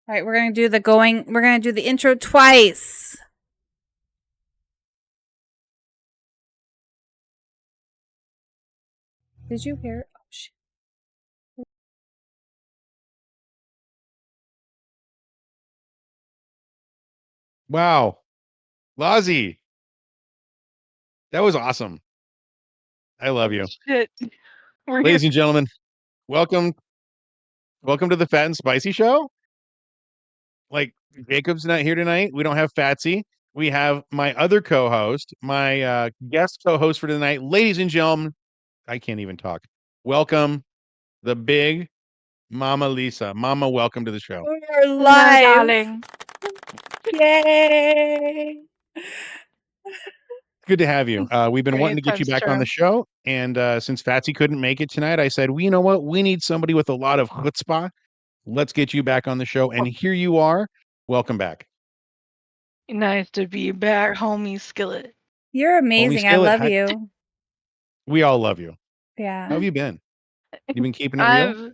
All right, we're going to do the intro twice. Did you hear? Oh, shit. Wow. Lozzie. That was awesome. I love you. Shit. Ladies and gentlemen, welcome to the Fat and Spicy Show. Like, Jacob's not here tonight. We don't have Fatsy. We have my other co-host, my guest co-host for tonight. Ladies and gentlemen, I can't even talk. Welcome, the big Mama Lisa. Mama, welcome to the show. We're Hello, live. darling. Yay. Good to have you. We've been Great wanting to get you sense back on the term. show. And since Fatsy couldn't make it tonight, I said, well, you know what? We need somebody with a lot of chutzpah. Let's get you back on the show. And here you are. Welcome back. Nice to be back, homie Skillet. You're amazing. I Skillet, love hi- you. We all love you. Yeah. How have you been? You been keeping it real?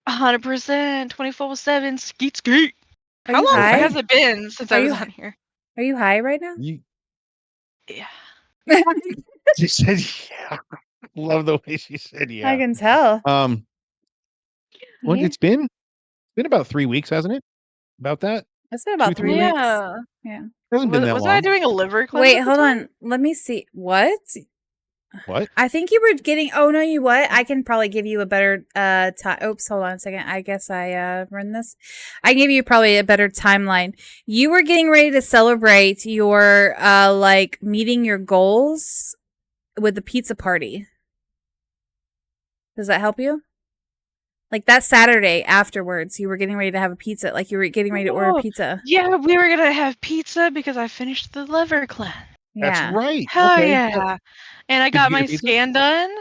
I've 100%, 24/7, skeet skeet. Are How you long high? has it been since Are I was you on here? Are you high right now? Yeah. She said, yeah. Love the way she said, yeah. I can tell. Well, Yeah. it's been about 3 weeks, hasn't it? About that? It's been about 3 weeks. Yeah. Yeah. Hasn't been that Was long. I doing a liver cleanse? Wait, at the hold time? on. Let me see. What? What? I think you were getting. Oh no, you what? I can probably give you a better time. Oops, hold on a second. I guess I run this. I can give you probably a better timeline. You were getting ready to celebrate your like meeting your goals with the pizza party. Does that help you? Like that Saturday afterwards, you were getting ready to have a pizza. Like you were getting ready to order Oh, pizza. yeah, we were gonna have pizza because I finished the liver cleanse. That's Yeah. right. Hell Okay. yeah! And I Did got you get my a pizza? scan done.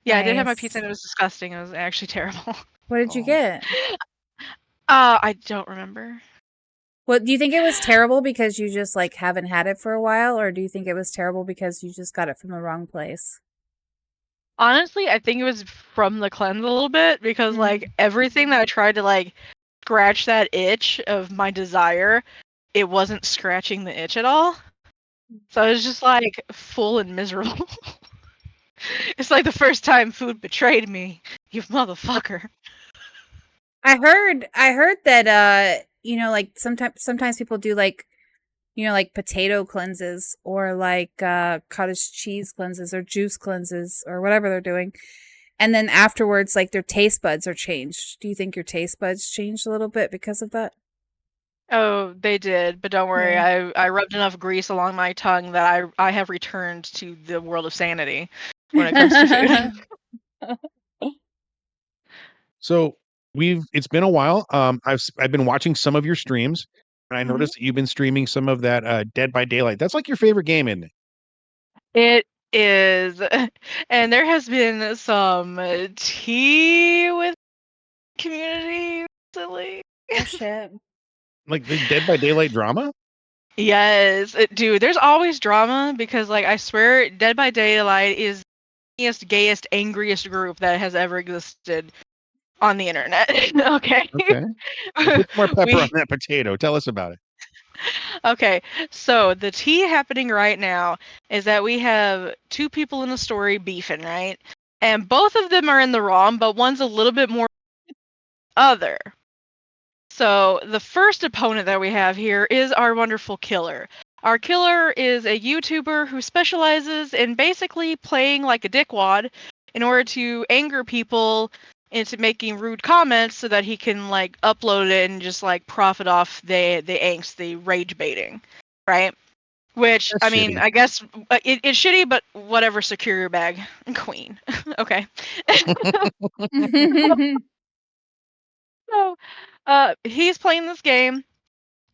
Yeah, I did have my pizza Nice. and it was disgusting. It was actually terrible. What did you Oh. get? I don't remember. What do you think it was terrible because you just like haven't had it for a while, or do you think it was terrible because you just got it from the wrong place? Honestly, I think it was from the cleanse a little bit because like Mm. everything that I tried to like scratch that itch of my desire, it wasn't scratching the itch at all. So I was just like full and miserable. It's like the first time food betrayed me, you motherfucker. I heard that like sometimes people do like like potato cleanses or like cottage cheese cleanses or juice cleanses or whatever they're doing. And then afterwards like their taste buds are changed. Do you think your taste buds changed a little bit because of that? Oh, they did, but don't worry. Yeah. I rubbed enough grease along my tongue that I have returned to the world of sanity when it comes to food. So it's been a while. I've been watching some of your streams, and I Mhm. noticed that you've been streaming some of that Dead by Daylight. That's like your favorite game, isn't it? It is, and there has been some tea with community recently. Oh shit. Like the Dead by Daylight drama? Yes, dude. There's always drama because, like, I swear, Dead by Daylight is the gayest, angriest group that has ever existed on the internet. Okay. Okay. Well, put some more pepper on we that potato. Tell us about it. Okay, so the tea happening right now is that we have two people in the story beefing, right? And both of them are in the wrong, but one's a little bit more other. So the first opponent that we have here is our wonderful killer. Our killer is a YouTuber who specializes in basically playing like a dickwad in order to anger people into making rude comments so that he can like upload it and just like profit off the angst, the rage baiting, right? Which That's I mean, shitty. I guess it's shitty, but whatever. Secure your bag, queen. Okay. So, he's playing this game,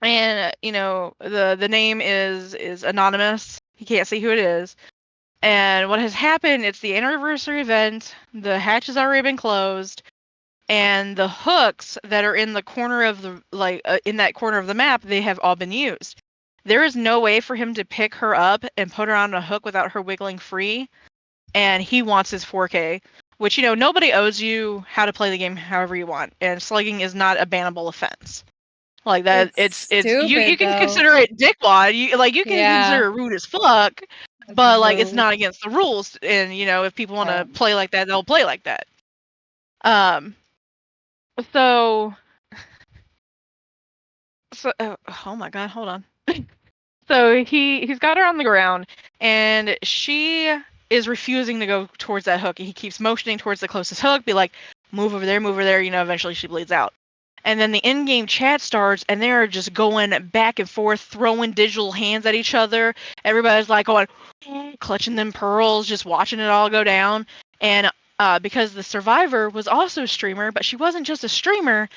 and the name is anonymous. He can't see who it is. And what has happened? It's the anniversary event. The hatch has already been closed, and the hooks that are in the corner of the in that corner of the map, they have all been used. There is no way for him to pick her up and put her on a hook without her wiggling free, and he wants his 4K. Which nobody owes you how to play the game however you want, and slugging is not a bannable offense. Like that, It's it's you stupid can though. consider it dickwad. You can Yeah. consider it rude as fuck, Like but like it's rude. not against the rules. And if people want to Right. play like that, they'll play like that. Um. So. Oh my god, hold on. So he's got her on the ground, and she is refusing to go towards that hook. He keeps motioning towards the closest hook, be like, move over there, move over there. Eventually she bleeds out. And then the in-game chat starts, and they're just going back and forth, throwing digital hands at each other. Everybody's like going, clutching them pearls, just watching it all go down. And because the survivor was also a streamer, but she wasn't just a streamer,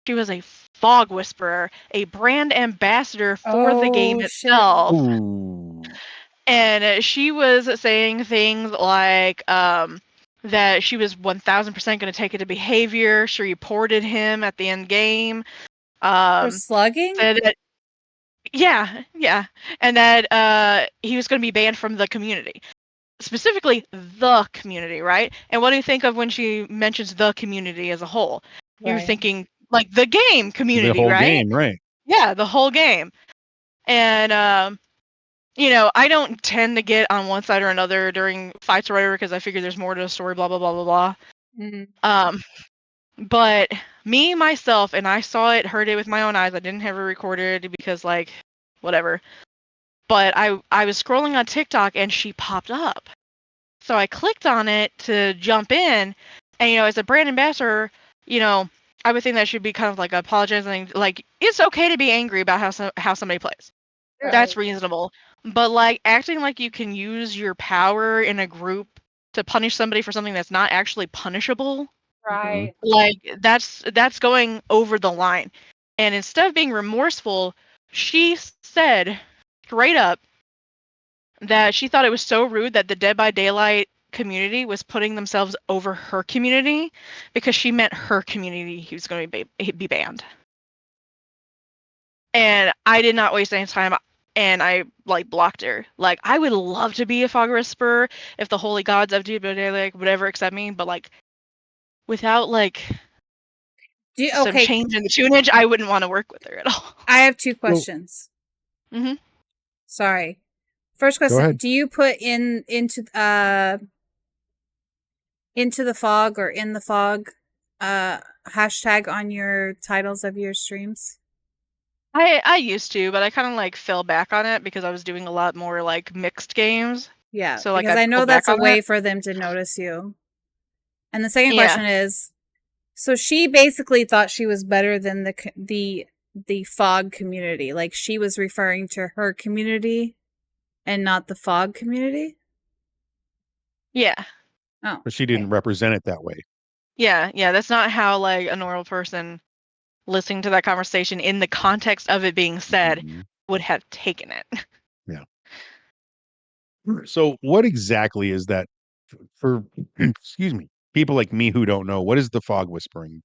she was a fog whisperer, a brand ambassador for the game Oh shit. itself. Ooh. And she was saying things like that she was 1000% going to take it to behavior. She reported him at the end game. For Um, slugging? said that, yeah, yeah. And that he was going to be banned from the community. Specifically, the community, right? And what do you think of when she mentions the community as a whole? You're Right. thinking like the game The community, whole right? game, right? Yeah, the whole game. And I don't tend to get on one side or another during fights or whatever because I figure there's more to the story, blah blah blah blah blah. Mhm. But me myself, and I saw it, heard it with my own eyes. I didn't have it recorded because like whatever. But I was scrolling on TikTok and she popped up. So I clicked on it to jump in, and as a brand ambassador, you know, I would think that should be kind of like apologizing. Like it's okay to be angry about how somebody plays. That's Right. reasonable. But like acting like you can use your power in a group to punish somebody for something that's not actually punishable. Right. Like that's going over the line. And instead of being remorseful, she said straight up that she thought it was so rude that the Dead by Daylight community was putting themselves over her community because she meant her community was going to be banned. And I did not waste any time, and I like blocked her. Like I would love to be a fog whisperer if the holy gods of Dead by Daylight would ever accept me, but like without like some Okay, change in the tunage, I wouldn't want to work with her at all. I have 2 Well, questions. hmm Sorry. First Go question, ahead. do you put into the fog or in the fog hashtag on your titles of your streams? I used to, but I kind of like fell back on it because I was doing a lot more like mixed games. Yeah, So like because I I know pulled back that's a on way it. for them to notice you. And the second Yeah. question is, so she basically thought she was better than the fog community. Like she was referring to her community and not the fog community? Yeah. Oh. But she Okay. didn't represent it that way. Yeah. Yeah. That's not how like a normal person listening to that conversation in the context of it being said Mhm. would have taken it. Yeah. So what exactly is that for excuse me, people like me who don't know, what is the fog whispering?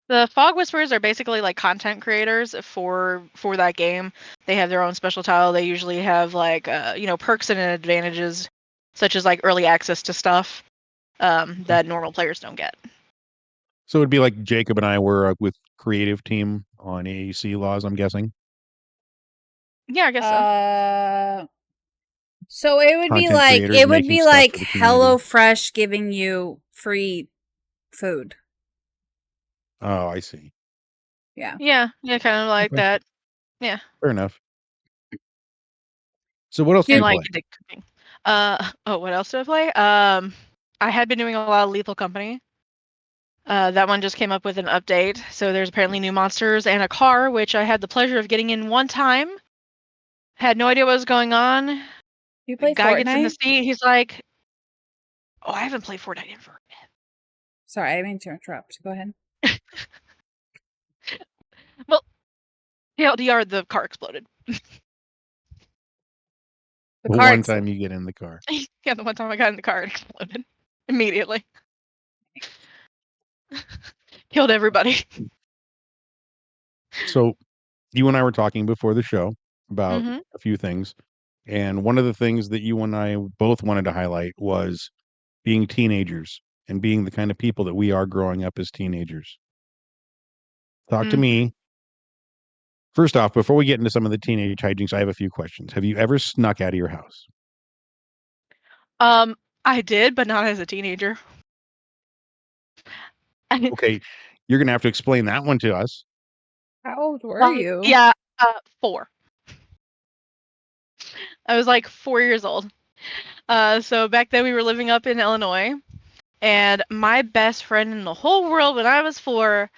The Fog Whisperers are basically like content creators for that game. They have their own special tile. They usually have like perks and advantages, such as like early access to stuff that normal players don't get. So it'd be like Jacob and I were with creative team on AAC laws, I'm guessing. Yeah, I guess so. So it would be Content like creators making stuff for the community. HelloFresh giving you free food. Oh, I see. Yeah. Yeah, kind of like Okay. that. Yeah, Fair enough. So what else do and you like play? the cooking. What else do I play? I had been doing a lot of Lethal Company. That one just came up with an update. So there's apparently new monsters and a car, which I had the pleasure of getting in one time. Had no idea what was going on. You The play guy gets in the Fortnite? seat. He's like, "Oh, I haven't played Fortnite in forever." Sorry, I didn't mean to interrupt. Go ahead. Well, TLDR, the car exploded. The The car one time you get in the car. Yeah, the one time I got in the car, it exploded immediately. Killed everybody. So you and I were talking before the show about hmm a few things. And one of the things that you and I both wanted to highlight was being teenagers and being the kind of people that we are growing up as teenagers. Talk to hmm me. First off, before we get into some of the teenage hijinks, I have a few questions. Have you ever snuck out of your house? I did, but not as a teenager. Okay, you're gonna have to explain that one to us. How old were you? Yeah, 4. I was like 4 years old. So back then we were living up in Illinois, and my best friend in the whole world when I was 4,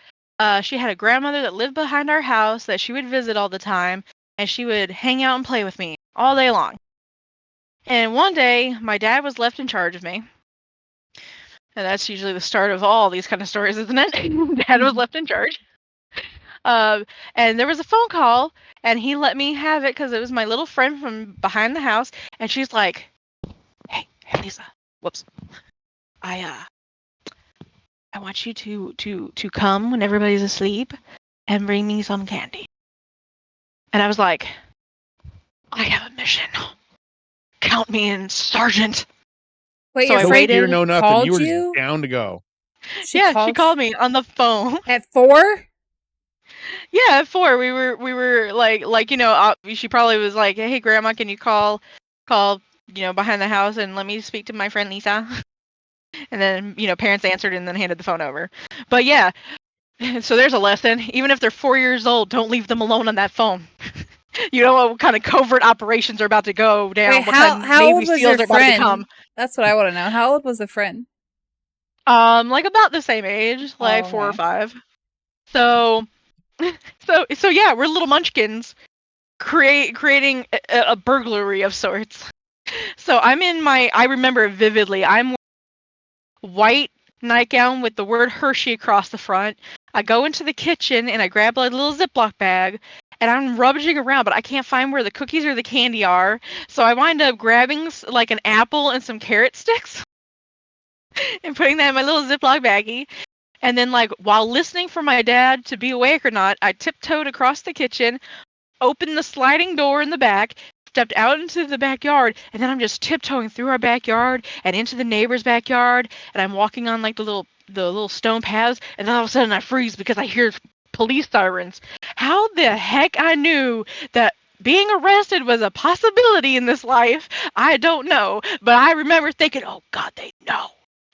she had a grandmother that lived behind our house that she would visit all the time, and she would hang out and play with me all day long. And one day, my dad was left in charge of me. And that's usually the start of all these kind of stories, isn't it? Dad was left in charge. And there was a phone call, and he let me have it because it was my little friend from behind the house. And she's like, "Hey, Lisa, whoops, I I want you to come when everybody's asleep and bring me some candy." And I was like, "I have a mission. Count me in, Sergeant." Wait, So your I No friend fear, waited. no nothing. You called were just you? down to go. She Yeah, she called called me on the phone. at 4? Yeah, at 4 we were like she probably was like, "Hey, Grandma, can you call behind the house and let me speak to my friend Lisa?" And then parents answered and then handed the phone over. But yeah, so there's a lesson. Even if they're 4 years old, don't leave them alone on that phone. You don't know what kind of covert operations are about to go Wait, down. What kind of how Navy old was your SEALs are about to become. friend? That's what I want to know. How old was the friend? Like about the same age, like Oh, 4 or 5. So, so yeah, we're little munchkins creating a burglary of sorts. So I'm in my. I remember vividly. I'm white nightgown with the word Hershey across the front. I go into the kitchen and I grab a little Ziploc bag and I'm rummaging around, but I can't find where the cookies or the candy are. So I wind up grabbing like an apple and some carrot sticks and putting that in my little Ziploc baggie. And then, like, while listening for my dad to be awake or not, I tiptoed across the kitchen, opened the sliding door in the back, stepped out into the backyard, and then I'm just tiptoeing through our backyard and into the neighbor's backyard, and I'm walking on like the little stone paths, and then all of a sudden I freeze because I hear police sirens. How the heck I knew that being arrested was a possibility in this life, I don't know. But I remember thinking, oh God, they know.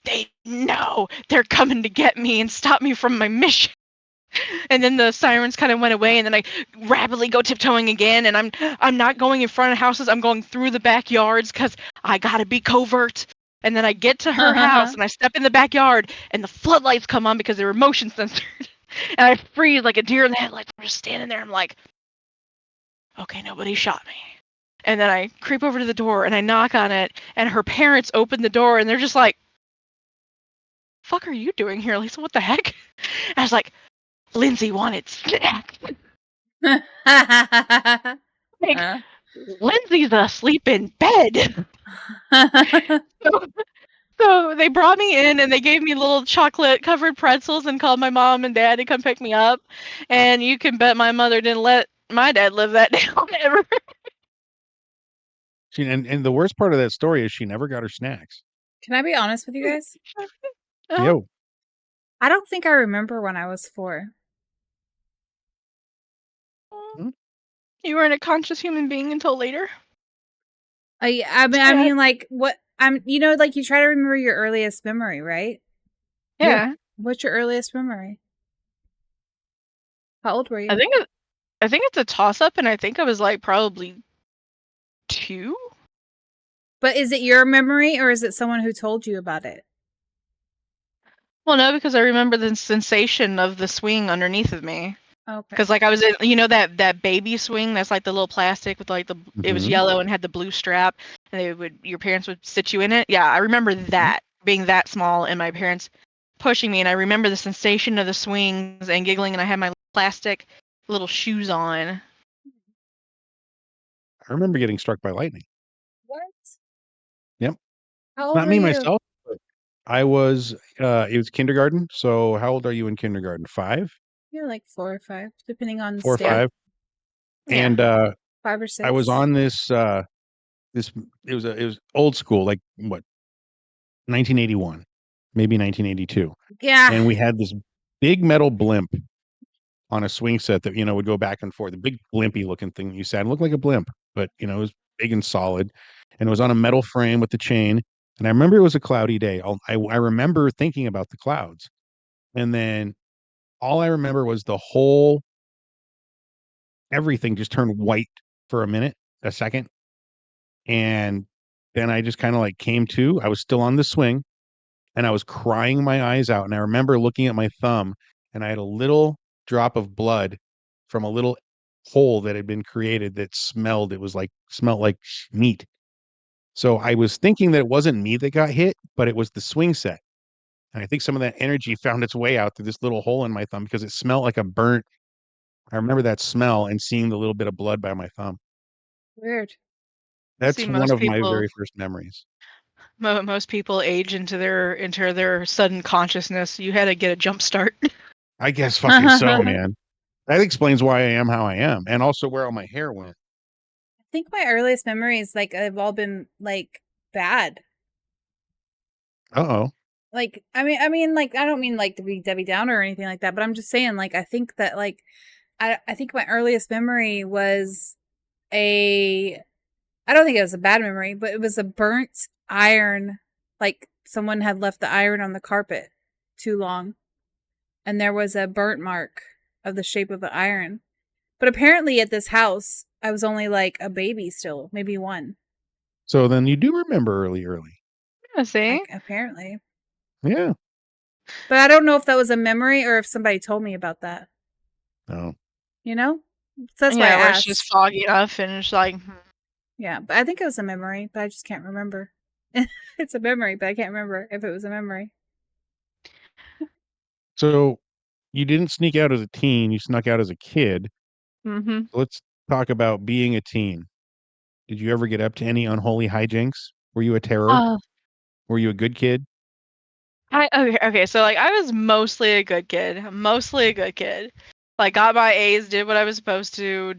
They know they're coming to get me and stop me from my mission. And then the sirens kind of went away, and then I rapidly go tiptoeing again, and I'm not going in front of houses. I'm going through the backyards because I gotta be covert. And then I get to her house, and I step in the backyard, and the floodlights come on because they're motion censored, and I freeze like a deer in the headlights. I'm just standing there. I'm like, okay, nobody shot me. And then I creep over to the door, and I knock on it, and her parents open the door, and they're just like, "Fuck, are you doing here, Lisa? What the heck?" And I was like, Lindsay wanted snacks. Like, Lindsay's asleep in bed. so, so they brought me in and they gave me little chocolate covered pretzels and called my mom and dad to come pick me up. And you can bet my mother didn't let my dad live that down ever. And the worst part of that story is she never got her snacks. Can I be honest with you guys? Yo, I don't think I remember when I was 4. You weren't a conscious human being until later. I mean, like, what like you try to remember your earliest memory, right? Yeah. What's your earliest memory? How old were you? I think it's a toss up, and I think I was like probably 2. But is it your memory or is it someone who told you about it? Well, no, because I remember the sensation of the swing underneath of me. Okay. Because like I was in, that baby swing that's like the little plastic with like it was yellow and had the blue strap, and your parents would sit you in it. Yeah, I remember that being that small and my parents pushing me, and I remember the sensation of the swings and giggling, and I had my plastic little shoes on. I remember getting struck by lightning. What? Yep. How old Not were me you? myself, but I was it was kindergarten. So how old are you in kindergarten? 5? You're like 4 or 5, depending on 4 or state. 5? Yeah. And 5 or 6. I was on this it was old school, like what, 1981, maybe 1982. Yeah. And we had this big metal blimp on a swing set that, would go back and forth. A big blimpy looking thing you said. It looked like a blimp, but it was big and solid. And it was on a metal frame with the chain. And I remember it was a cloudy day. I remember thinking about the clouds. And then all I remember was everything just turned white for a second. And then I just kind of like came to. I was still on the swing and I was crying my eyes out. And I remember looking at my thumb and I had a little drop of blood from a little hole that had been created that smelled like meat. So I was thinking that it wasn't me that got hit, but it was the swing set. And I think some of that energy found its way out through this little hole in my thumb because it smelled like a burnt. I remember that smell and seeing the little bit of blood by my thumb. Weird. That's See, one of my very first memories. most people age into their sudden consciousness. You had to get a jump start. I guess fucking so, man. That explains why I am how I am, and also where all my hair went. I think my earliest memories, like, have all been like bad. Uh-oh. Like, I mean, like, I don't mean like to be Debbie Downer or anything like that, but I'm just saying, like, I think that, like, I think my earliest memory was I don't think it was a bad memory, but it was a burnt iron. Like, someone had left the iron on the carpet too long, and there was a burnt mark of the shape of the iron. But apparently at this house, I was only like a baby still, maybe 1. So then you do remember early. Yeah, see? Apparently. Yeah. But I don't know if that was a memory or if somebody told me about that. No. You know? So that's why I Yeah, where it's asked. just foggy enough and it's like, Yeah, but I think it was a memory, but I just can't remember. It's a memory, but I can't remember if it was a memory. So you didn't sneak out as a teen, you snuck out as a kid. Mm-hmm. Let's talk about being a teen. Did you ever get up to any unholy hijinks? Were you a terror? Were you a good kid? Okay, so like I was mostly a good kid. Mostly a good kid. Like got my A's, did what I was supposed to,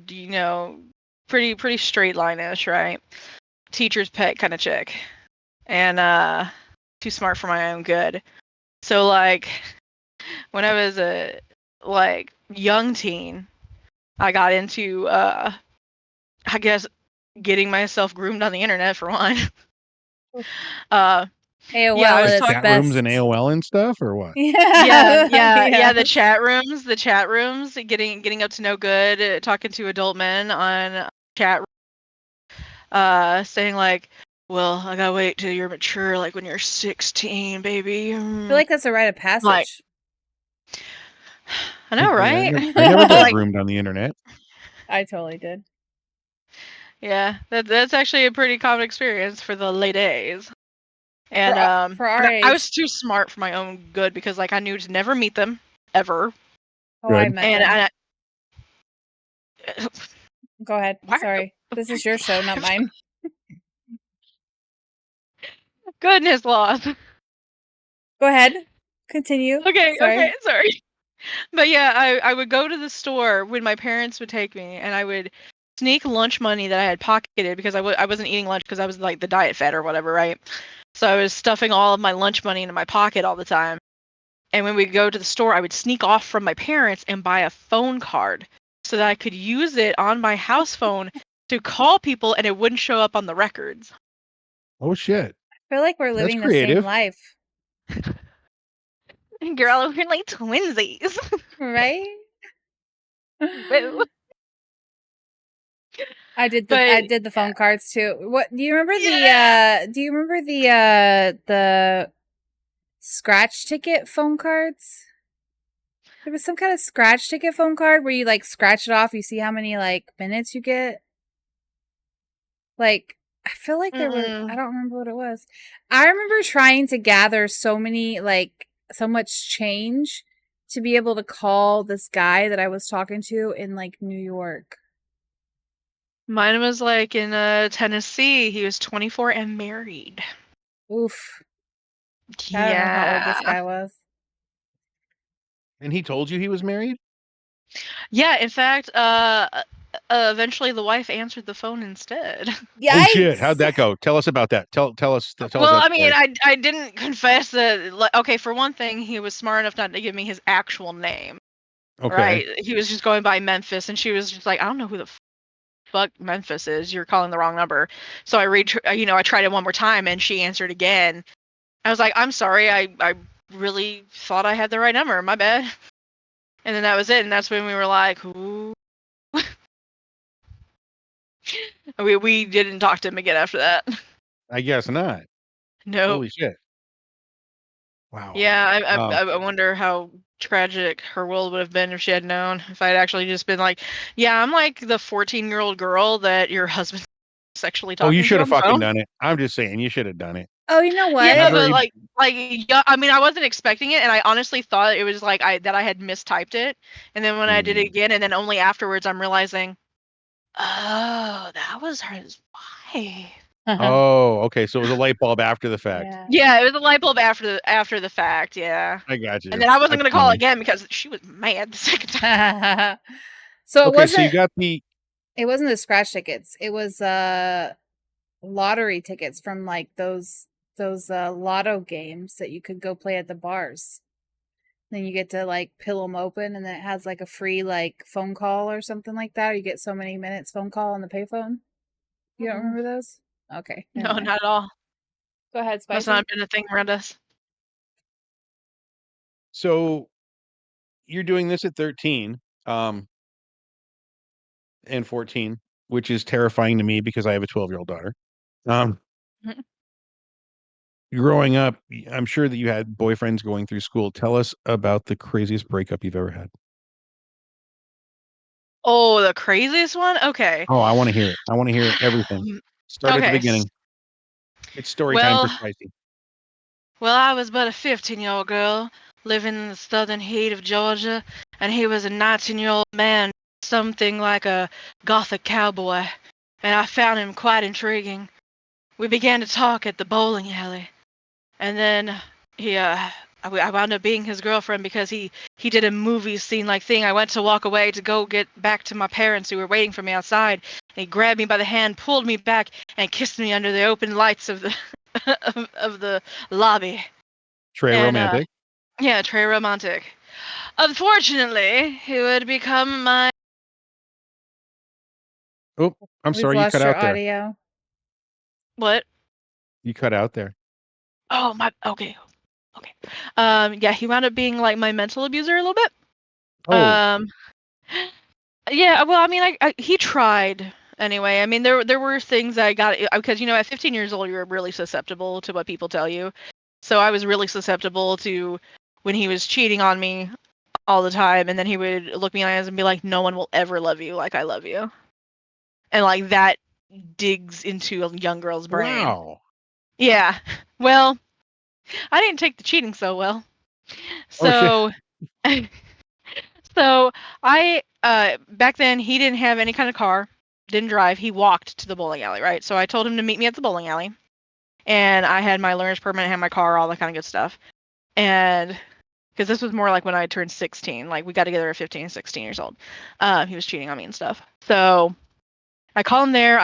pretty straight line-ish, right? Teacher's pet kind of chick. And too smart for my own good. So like when I was a like young teen, I got into I guess getting myself groomed on the internet for one. uh yeah, I AOL was at Like its chat talking. rooms and best. AOL and stuff, or what? Yeah, Yeah. yeah, Yes. the chat rooms, getting up to no good, talking to adult men on chat, saying like, "Well, I gotta wait till you're mature, like when you're 16, baby." I feel like that's a rite of Like, passage. I know, Yeah, right? I never got Like, groomed on the internet. I totally did. yeah, that's actually a pretty common experience for the late A's. For And for our but I was age. too smart for my own good because like I knew to never meet them ever, Oh, I Good. met and them. I. Go ahead. Why? Sorry. This is your show, not mine. Goodness laws. Go ahead. Continue. Okay, Sorry. sorry. But yeah, I would go to the store when my parents would take me, and I would sneak lunch money that I had pocketed because I wasn't eating lunch because I was like the diet fed or whatever, right? So I was stuffing all of my lunch money into my pocket all the time. And when we go to the store, I would sneak off from my parents and buy a phone card so that I could use it on my house phone to call people and it wouldn't show up on the records. Oh shit. I feel like we're That's living the same creative. life. Girl, we're like twinsies. Right? Boo. I But did the phone cards too. What do you remember yeah. the scratch ticket phone cards? There was some kind of scratch ticket phone card where you like scratch it off, you see how many like minutes you get. Like I feel like there was I Mm-mm. don't remember what it was. I remember trying to gather so many like so much change to be able to call this guy that I was talking to in like New York. Mine was like in Tennessee. He was 24 and married. Oof. I don't know how old this Yeah. guy was. And he told you he was married? Yeah, in fact, eventually the wife answered the phone instead. Oh shit. How'd Yikes. that go? Tell us about that. Tell us Well, that I mean, story. I didn't confess that. Like, okay, for one thing, he was smart enough not to give me his actual name. Okay. Right? He was just going by Memphis, and she was just like, I don't know who the fuck Memphis is. You're calling the wrong number. So I tried it one more time, and she answered again. I was like, I'm sorry, I really thought I had the right number. My bad. And then that was it, and that's when we were like, ooh. We didn't talk to him again after that. I guess not. Nope. Holy shit. Wow. Yeah, Um, I wonder how tragic her world would have been if she had known. If I'd actually just been like, yeah, I'm like the 14-year-old girl that your husband sexually oh, you talking to should on have the fucking phone. done it. I'm just saying you should have done it. Oh, you know Yeah, what? Never but even like yeah, I mean, I wasn't expecting it, and I honestly thought it was like I had mistyped it, and then when I did it Hmm. again, and then only afterwards I'm realizing, oh, that was his wife. Oh, okay. So it was a light bulb after the fact. Yeah. Yeah, it was a light bulb after the fact. Yeah, I got and you. then I wasn't That's gonna call funny. again because she was mad the second time. So Okay, so you got the it wasn't the scratch tickets. It was lottery tickets from like those lotto games that you could go play at the bars. Then you get to like peel them open and then it has like a free like phone call or something like that. Or you get so many minutes phone call on the payphone. You don't Mm-mm. remember those? Okay, never No, mind. not at all. Go ahead, Must not have Spicy. been a thing around us. so you're doing this at 13, and 14, which is terrifying to me because I have a 12-year-old daughter. Um, Mhm. growing up, I'm sure that you had boyfriends going through school. Tell us about the craziest breakup you've ever had. Oh, the craziest one? Okay. Oh, I want to hear it. I want to hear everything. Start at the Okay. beginning. It's story time for Well, Spicy. well, I was but a 15-year-old girl living in the southern heat of Georgia, and he was a 19-year-old man, something like a gothic cowboy, and I found him quite intriguing. We began to talk at the bowling alley, and then I wound up being his girlfriend because he did a movie scene like thing. I went to walk away to go get back to my parents who were waiting for me outside. And he grabbed me by the hand, pulled me back, and kissed me under the open lights of the of the lobby. Trey And romantic. yeah, très romantic. Unfortunately, he would become my Oh, I'm We've sorry, you cut lost your out there. audio. what? You cut out there. Oh my. Okay. Okay. Yeah, he wound up being like my mental abuser a little bit. Oh, Yeah, well, I mean, he tried anyway. I mean, there were things I got because at 15 years old, you're really susceptible to what people tell you. So I was really susceptible to when he was cheating on me all the time, and then he would look me in the eyes and be like, "No one will ever love you like I love you," and like that digs into a young girl's brain. wow. Yeah. Well, I didn't take the cheating so well. Oh shit. So So I back then he didn't have any kind of car, didn't drive. He walked to the bowling alley, right? So I told him to meet me at the bowling alley, and I had my learner's permit, I had my car, all that kind of good stuff. And because this was more like when I turned 16, like we got together at 15, 16 years old. He was cheating on me and stuff. So I call him there.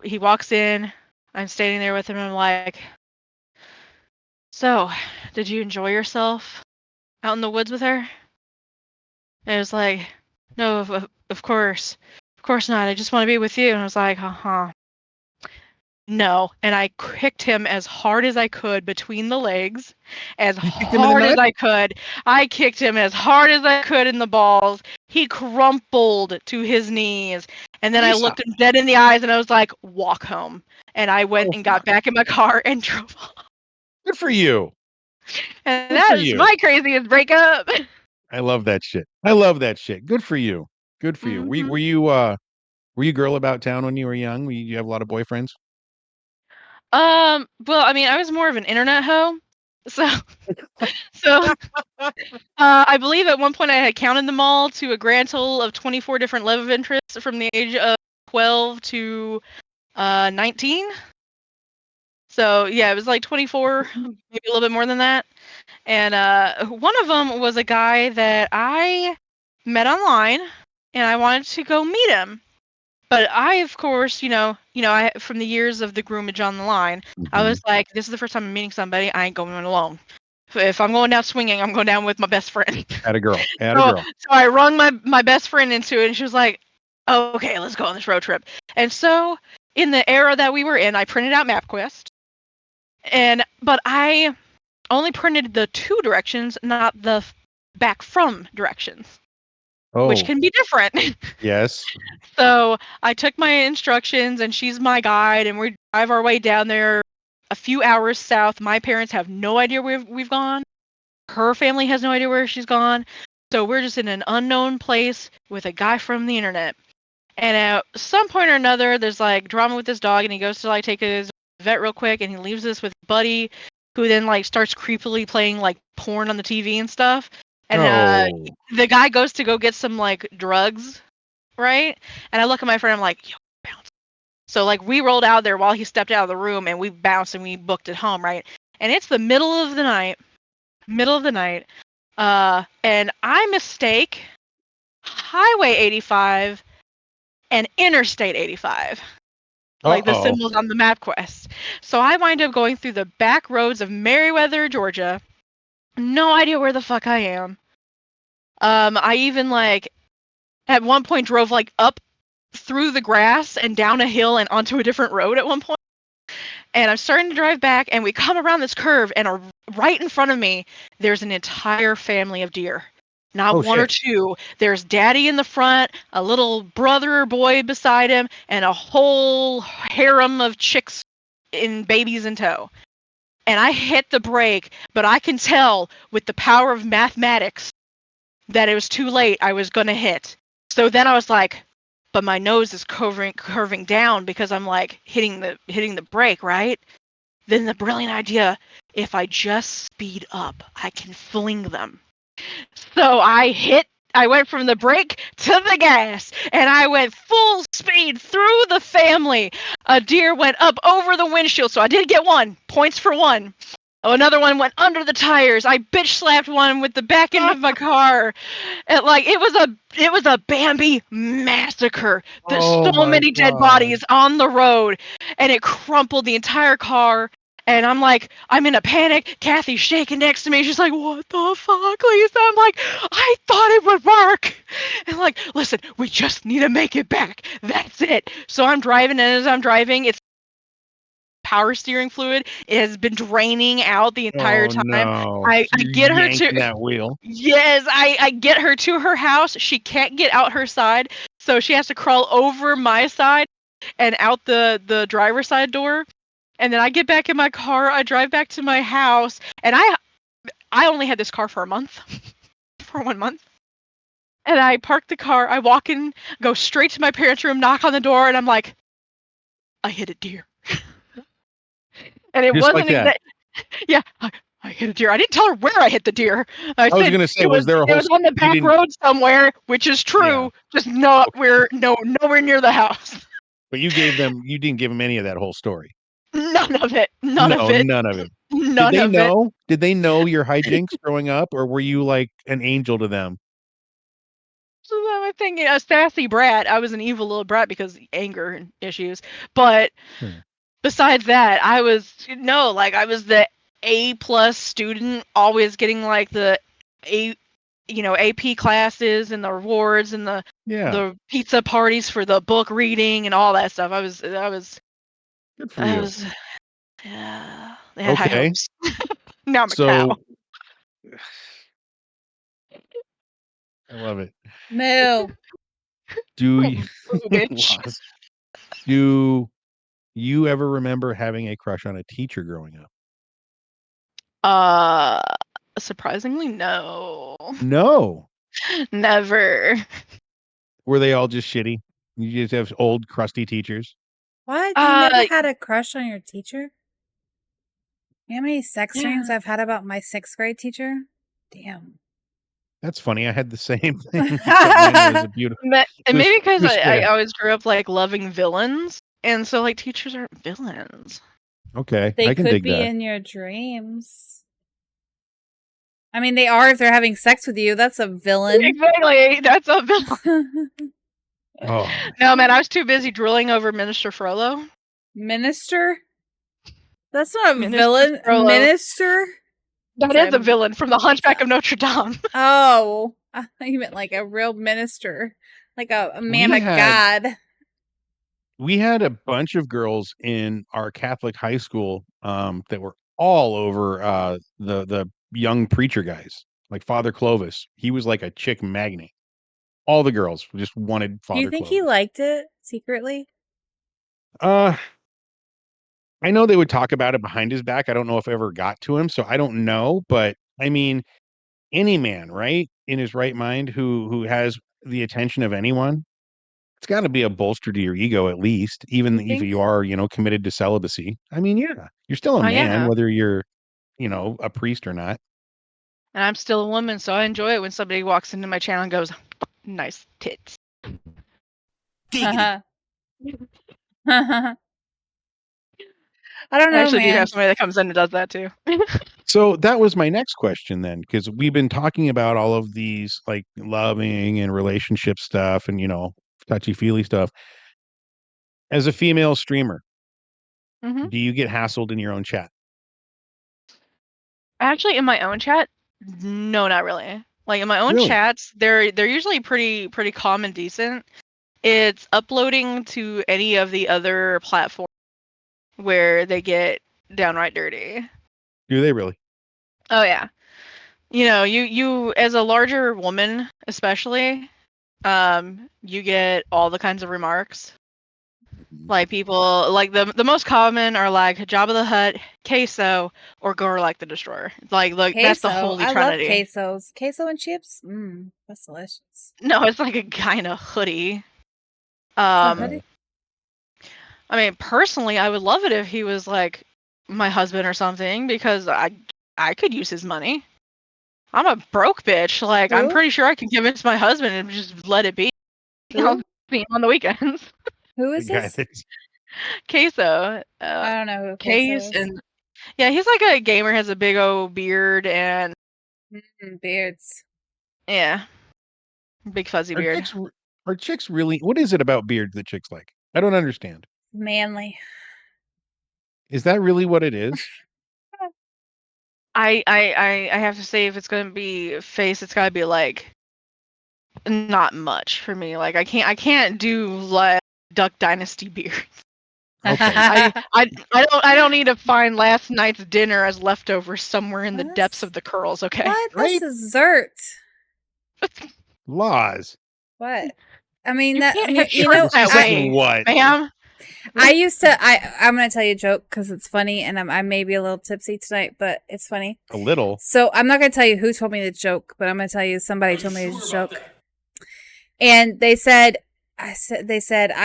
He walks in. I'm standing there with him. And I'm like, "So, did you enjoy yourself out in the woods with her?" And it was like, "No, of course not. I just want to be with you." And I was like, "Uh-huh, no." And I kicked him as hard as I could between the legs, as You kicked him in the hard as nut? I could. I kicked him as hard as I could in the balls. He crumpled to his knees. And then I Lisa. looked him dead in the eyes and I was like, "Walk home." And I went Oh and got fuck. back in my car and drove off. Good for you. And Good for that is you. my craziest breakup. I love that shit. I love that shit. Good for you. Good for you. hmm Were you girl about town when you were young? You have a lot of boyfriends? Well, I mean, I was more of an internet hoe. So, so I believe at one point I had counted them all to a grand total of 24 different love interests from the age of 12 to 19. So yeah, it was like 24, maybe a little bit more than that. And one of them was a guy that I met online, and I wanted to go meet him. But I, of course, I from the years of the groomage on the line, I Mhm. was like, this is the first time I'm meeting somebody. I ain't going alone. If I'm going down swinging, I'm going down with my best friend. At a girl. At a so, girl. so I rung my best friend into it, and she was like, oh, okay, let's go on this road trip. And so, in the era that we were in, I printed out MapQuest, but I only printed the two directions, not the back from directions, which Oh, can be different. yes. So I took my instructions, and she's my guide, and we drive our way down there a few hours south. My parents have no idea where we've gone. Her family has no idea where she's gone. So we're just in an unknown place with a guy from the internet. And at some point or another, there's like drama with this dog, and he goes to like take his vet real quick, and he leaves us with Buddy, who then like starts creepily playing like porn on the TV and stuff. And Oh. the guy goes to go get some like drugs, right? And I look at my friend, I'm like, yo, bounce. So like we rolled out there while he stepped out of the room, and we bounced and we booked it home, right? And it's the middle of the night, and I mistake Highway 85 and Interstate 85, like the Uh-oh. symbols on the MapQuest. So I wind up going through the back roads of Meriwether, Georgia. No idea where the fuck I am. I even like at one point drove like up through the grass and down a hill and onto a different road at one point. And I'm starting to drive back, and we come around this curve, and right in front of me, there's an entire family of deer. Not Oh one or shit. two. There's daddy in the front, a little brother or boy beside him, and a whole harem of chicks in babies in tow. And I hit the brake, but I can tell with the power of mathematics that it was too late. I was gonna hit. So then I was like, but my nose is curving down because I'm like hitting the brake, right? then the brilliant idea, if I just speed up, I can fling them. So I went from the brake to the gas, and I went full speed through the family. A deer went up over the windshield, so I did get 1. Points for 1. Oh, another one went under the tires. I bitch slapped one with the back end of my car. And it was a Bambi massacre. There's Oh so my many dead God. bodies on the road, and it crumpled the entire car. And I'm like, I'm in a panic. Kathy's shaking next to me. She's like, "What the fuck, Lisa?" I'm like, "I thought it would work." And like, listen, we just need to make it back. That's it. So I'm driving, and as I'm driving, it's power steering fluid. It has been draining out the entire Oh time. no. I So you're get her to yanking that wheel. Yes, I get her to her house. She can't get out her side, so she has to crawl over my side and out the driver's side door. And then I get back in my car. I drive back to my house, and I only had this car for a month, for 1 month. And I park the car. I walk in, go straight to my parents' room, knock on the door, and I'm like, I hit a deer. And it Just like wasn't that. exact. Yeah, I hit a deer. I didn't tell her where I hit the deer. I I was said gonna say, was there a it whole was on the you back didn't road somewhere, which is yeah. true. Just no, Okay. we're nowhere near the house. But you didn't give them any of that whole story. None of it. None of No, it. none of it. Did None they of it. know? Did they know your hijinks growing up, or were you like an angel to them? So then I'm thinking a sassy brat. I was an evil little brat because anger issues. But Hmm. besides that, I was no, like I was the A+ student, always getting like the A AP classes and the rewards and Yeah, the pizza parties for the book reading and all that stuff. good for I you. was yeah, they had high Okay, hopes. Now I'm a cow. so I love it. Moo. Do you, Oh, bitch. Lost. Do you ever remember having a crush on a teacher growing up? Uh, Surprisingly, no. No. Never. Were they all just shitty? You just have old crusty teachers? What? You never Uh, had a crush on your teacher? You know how many sex dreams yeah. I've had about my 6th grade teacher? Damn. That's funny. I had the same thing, except mine was a beautiful. And maybe because It was I fair. always grew up like loving villains, and so like teachers aren't villains. Okay, They I can could dig be that. in your dreams. I mean, they are if they're having sex with you. That's a villain. Exactly, that's a villain. Oh, No, man, I was too busy drooling over Minister Frollo. Minister? That's not a Minister villain. Frollo. Minister? That Sorry, is a villain from the Hunchback of Notre Dame. Oh, I thought you meant like a real minister, like a man we of had God. we had a bunch of girls in our Catholic high school that were all over the young preacher guys, like Father Clovis. He was like a chick magnet. All the girls just wanted Do you Father think he Clovis. liked it secretly? Uh, I know they would talk about it behind his back. I don't know if it ever got to him, so I don't know. But I mean, any man, right, in his right mind, who has the attention of anyone, it's got to be a bolster to your ego at least, even You if think? you are, committed to celibacy. I mean, yeah, you're still a Oh man, yeah, whether you're, a priest or not. and I'm still a woman, so I enjoy it when somebody walks into my channel and goes, "Nice tits." I don't I know, actually do man. have somebody that comes in and does that too. So that was my next question then, because we've been talking about all of these like loving and relationship stuff and touchy feely stuff. As a female streamer, hmm do you get hassled in your own chat? Actually, in my own chat, no, not really. Like in my own Really? chats, they're usually pretty calm and decent. It's uploading to any of the other platforms where they get downright dirty. Do they really? Oh yeah. You as a larger woman, especially, you get all the kinds of remarks. Like people like the most common are like Jabba the Hutt, Queso, or Gorlak the Destroyer. Like that's the Queso. holy I love trinity. quesos. Queso and chips. That's delicious. No, it's like a guy in a hoodie. It's a Um, hoodie. I mean, personally, I would love it if he was like my husband or something because I could use his money. I'm a broke bitch. Like, I'm Who? pretty sure I can convince my husband and just let it be. I'll Who? see him on the weekends. Who The is guy this? that's Queso. I don't know who Queso Case is. and yeah, he's like a gamer, has a big old beard and Beards. yeah, big fuzzy are beard. chicks really? What is it about beards that chicks like? I don't understand. Manly. Is that really what it is? I have to say if it's gonna be face, it's gotta be like not much for me. Like I can't do like Duck Dynasty beard. Okay. I don't need to find last night's dinner as leftovers somewhere in the depths What? of the curls, okay? What? That's Right? dessert. Laws. What? I mean You that. can't have You shorts know, She that said way, what? ma'am. I used to. I'm gonna tell you a joke because it's funny, and I may be a little tipsy tonight, but it's funny. A little. So I'm not gonna tell you who told me the joke, but I'm gonna tell you somebody told me the joke, and they said I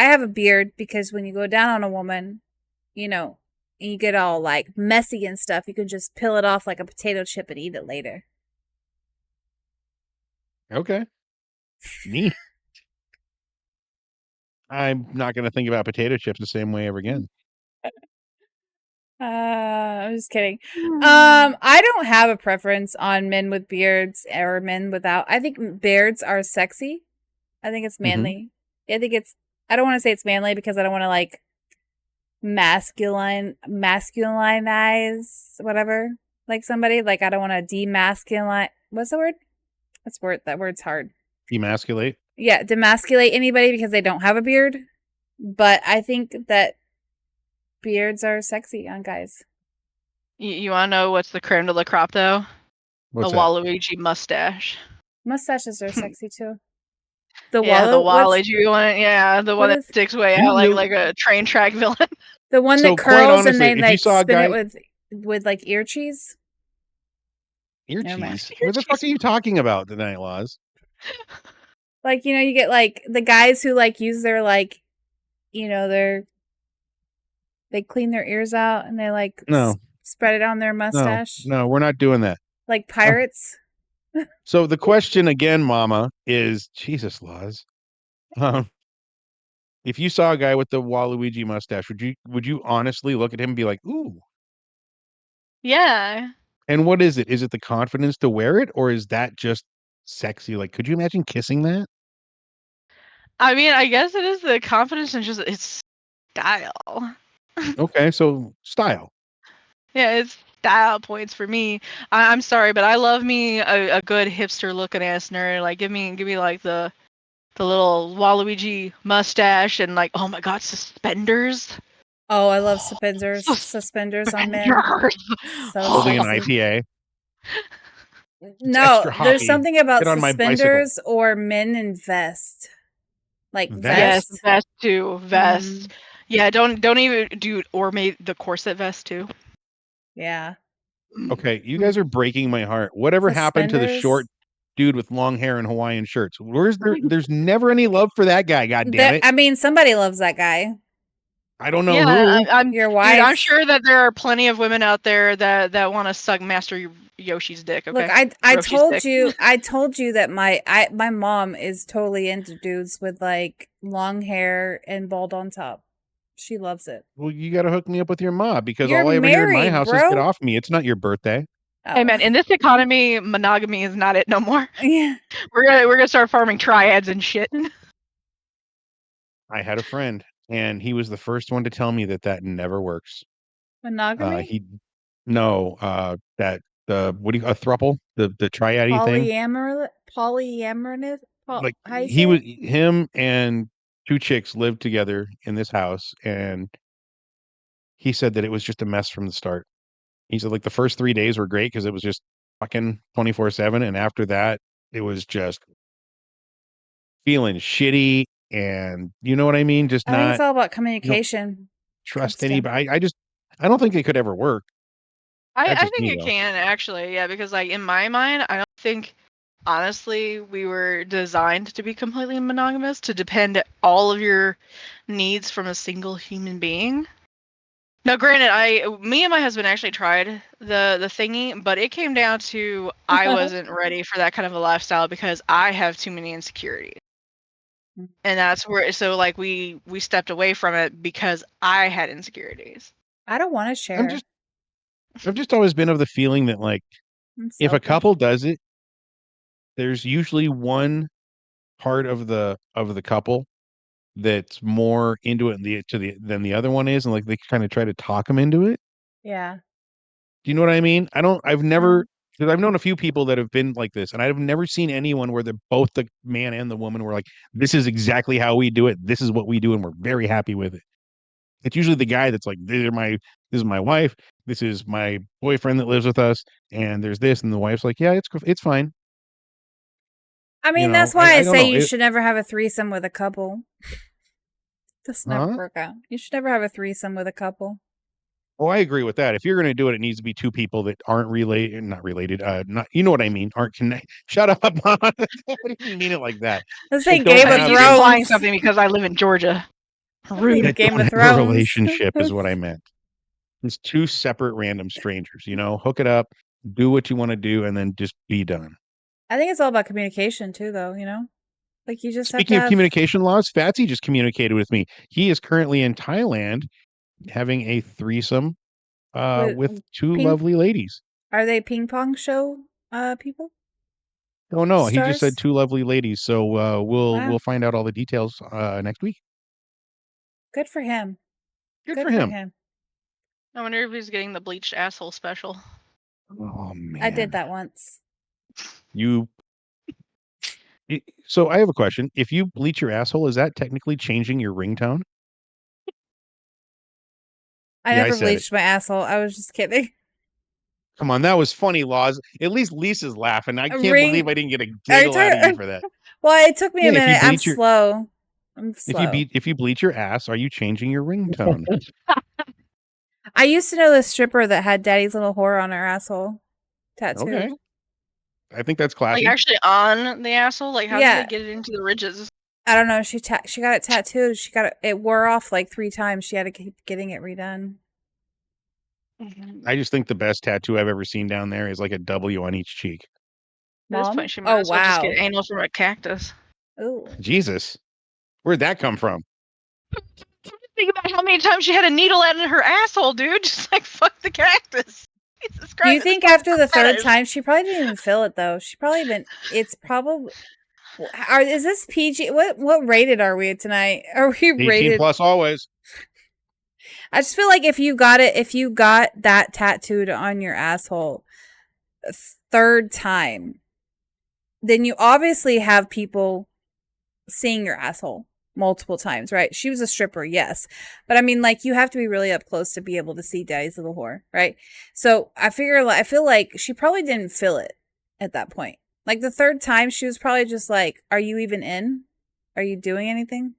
have a beard because when you go down on a woman, you know, and you get all like messy and stuff, you can just peel it off like a potato chip and eat it later. Okay. Neat. I'm not going to think about potato chips the same way ever again. I'm just kidding. I don't have a preference on men with beards or men without. I think beards are sexy. I think it's manly. I think it's. I don't want to say it's manly because I don't want to like masculinize whatever like somebody. Like I don't want to demasculine. What's the word? That word's hard. Emasculate. Yeah, demasculate anybody because they don't have a beard. But I think that beards are sexy on guys. You want to know what's the creme de la crop though? What's A that? Waluigi mustache. Mustaches are sexy too. The Yeah, the what's Waluigi one. Yeah, the what one that is sticks way You out really like a train track villain. the one So that quite curls and honestly, they if you like saw a spin it guy with like ear cheese? ear Never mind. cheese, what the fuck are you talking about tonight, Laws? Like, you know, you get like the guys who like use their like, you know, they clean their ears out and they like No, spread it on their no, mustache no, we're not doing that. like No. pirates. So the question again, Mama, is Jesus, Laws. Um, if you saw a guy with the Waluigi mustache, would you honestly look at him and be like, ooh? Yeah. And what is it? Is it the confidence to wear it, or is that just sexy? Like, could you imagine kissing that? I mean, I guess it is the confidence and just it's style. Okay, so style. Yeah, it's style points for me. I'm sorry, but I love me a good hipster looking ass nerd. Like give me like the little Waluigi mustache and like oh my god, suspenders. Oh, I love suspenders on men. Suspenders. So Holding an sexy. IPA. It's No, extra there's hoppy. something about Get on my bicycle. suspenders or men in vest. Like Yes, Vest. vest. vest too. Vest. Mm, Yeah, don't even do or maybe the corset vest too. yeah. Okay, you Mm. guys are breaking my heart. Whatever happened to the short Suspenders. dude with long hair and Hawaiian shirts? There's never any love for that guy, god damn it. I mean, somebody loves that guy. I don't know Yeah, who. I'm Your dude. I'm wife. sure that there are plenty of women out there that want to suck Master Yoshi's dick. Look, Okay, I Roshi's told dick. you that my mom is totally into dudes with like long hair and bald on top. She loves it. Well, you got to hook me up with your mom because You're all I ever hear in my married, house is get bro. off me. It's not your birthday. Hey Oh. man, in this economy, monogamy is not it no more. Yeah. We're gonna start farming triads and shit. I had a friend and he was the first one to tell me that that never works. Monogamy? He no, that the what do you a thruple, the triady thing. Polyamorous? Like How you he say was it? him and two chicks lived together in this house, and he said that it was just a mess from the start. He said like the first 3 days were great because it was just fucking 24/7, and after that, it was just feeling shitty, and you know what I mean? Just I think it's not all about you don't communication. trust Comes down. anybody. I don't think it could ever work. That's I just think me it though. can actually, yeah, because like in my mind, I don't think honestly we were designed to be completely monogamous to depend all of your needs from a single human being. Now, granted, me and my husband actually tried the thingy, but it came down to I wasn't ready for that kind of a lifestyle because I have too many insecurities, and that's where like we stepped away from it because I had insecurities. I don't want to share. I've just always been of the feeling that like I'm if a selfish. couple does it, there's usually one part of the couple that's more into it than the other one is, and like they kind of try to talk them into it. Yeah. Do you know what I mean? I've never, Mhm. because I've known a few people that have been like this, and I've never seen anyone where both the man and the woman were like, "This is exactly how we do it. This is what we do, and we're very happy with it." It's usually the guy that's like, this is my wife, this is my boyfriend that lives with us, and there's this," and the wife's like, "Yeah, it's fine." I You mean, know, that's why I I don't say know. you should never have a threesome with a couple. This never Huh? work out. You should never have a threesome with a couple. Oh, I agree with that. If you're going to do it, it needs to be two people that aren't related, not related, not, you know what I mean, aren't connected. Shut up. I didn't mean it like that. This That ain't don't Game I of think have he's the implying Thrones. something because I live in Georgia. This ain't Rude. that Game don't of have a Thrones. relationship is what I meant. It's two separate random strangers, hook it up, do what you want to do, and then just be done. I think it's all about communication too, though. Like you just have to Speaking of have communication laws, Fatsy just communicated with me. He is currently in Thailand having a threesome with with two ping. lovely ladies. Are they ping pong show people? Oh no, he just said Stars? two lovely ladies. So we'll Wow. find out all the details next week. Good for him. Good Good for for him. him. I wonder if he's getting the bleached asshole special. Oh I did man. that once. You so I have a question. If you bleach your asshole, is that technically changing your ringtone? I Yeah, I never said it. bleached my asshole. I was just kidding. Come on, that was funny, Laws. At least Lisa's laughing. I A can't believe ring. I didn't get a Are you giggle out of you talking? for that. Well, it took me a Yeah, minute. I'm slow. I'm slow. if you bleach your ass, are you changing your ringtone? I used to know this stripper that had Daddy's Little Whore on her asshole tattooed. Okay. I think that's Like classy. actually on the asshole. Like how did they Yeah, get it into the ridges? I don't know. She got it tattooed. She got it wore off like 3 times. She had to keep getting it redone. I just think the best tattoo I've ever seen down there is like a W on each cheek. At this Mom? point, she might Oh, as well just get wow. anal from a cactus. Ooh. Jesus. Where'd that come from? Think about how many times she had a needle out in her asshole, dude. Just like fuck the cactus. Jesus Do you Christ, think that's after the third fetish. time she probably didn't even feel it though? She probably been it's probably is this PG? What rated are we tonight? Are we 18 rated? plus always. I just feel like if you got that tattooed on your asshole a third time, then you obviously have people seeing your asshole multiple times, right? She was a stripper, yes. But I mean, like, you have to be really up close to be able to see Daddy's Little Whore, right? So I feel like she probably didn't feel it at that point. Like the third time, she was probably just like, "Are you even in? Are you doing anything?"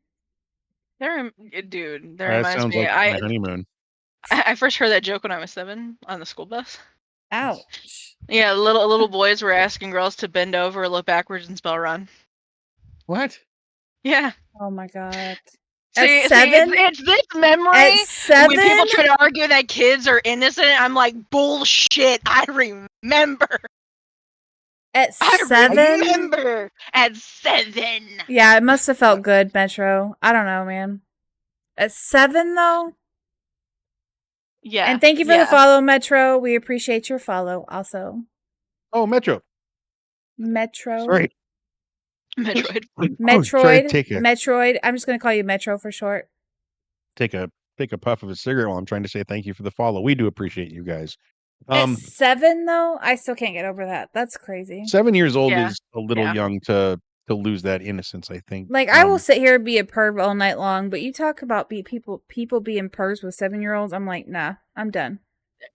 Dude, that That reminds sounds me. like I my honeymoon. I first heard that joke when I was 7 on the school bus. Ouch. Yeah, little boys were asking girls to bend over, look backwards, and spell run. What? Yeah. Oh my god. At See, seven? it's this At memory when people 7? try to argue that kids are innocent. I'm like, bullshit. I remember. At I 7? remember at 7. Yeah, it must have felt good, Metro. I don't know, man. At 7 though? Yeah, And thank you for the yeah. follow, Metro. We appreciate your follow also. Oh, Metro. Metro. Sorry. Metroid. I was trying to Metroid. take a Metroid. I'm just going to call you Metro for short. take a take a puff of a cigarette while I'm trying to say thank you for the follow. We do appreciate you guys. At 7 though, I still can't get over that. That's crazy. 7 years old Yeah, is a little yeah. young to lose that innocence, I think. Like I will sit here and be a perv all night long, but you talk about people being pervs with 7-year-olds. I'm like, nah, I'm done.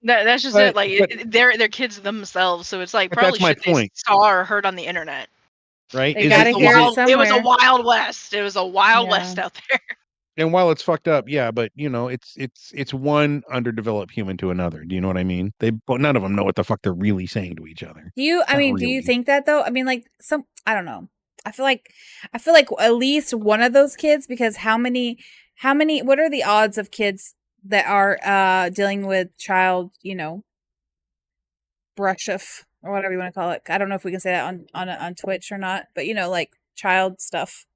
That's just but it. Like but they're kids themselves, so it's like but probably that's my shit they point, saw or heard on the internet. right? They Is got it to is hear it it It was a somewhere. wild west. It was a wild Yeah. west out there. and while it's fucked up, yeah, but it's one underdeveloped human to another. Do you know what I mean? But none of them know what the fuck they're really saying to each other. Not Do you really. think that though? I mean, like I don't know. I feel like at least one of those kids, because what are the odds of kids that are dealing with child, brush of or whatever you want to call it. I don't know if we can say that on Twitch or not, but like child stuff.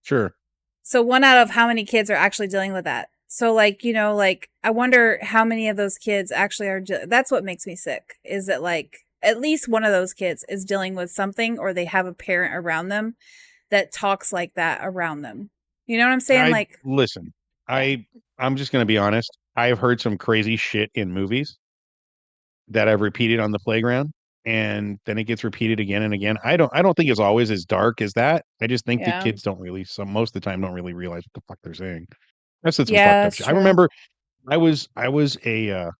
Sure. So one out of how many kids are actually dealing with that? So like I wonder how many of those kids actually are that's what makes me sick is that like at least one of those kids is dealing with something or they have a parent around them that talks like that around them. You know what I'm saying? I Like, listen. yeah. I'm just going to be honest. I've heard some crazy shit in movies that I've repeated on the playground, and then it gets repeated again and again. I don't think it's always as dark as that. I just think the Yeah. kids don't really, so most of the time, don't really realize what the fuck they're saying. I've said some Yeah, fucked up that's shit. I true. remember I was a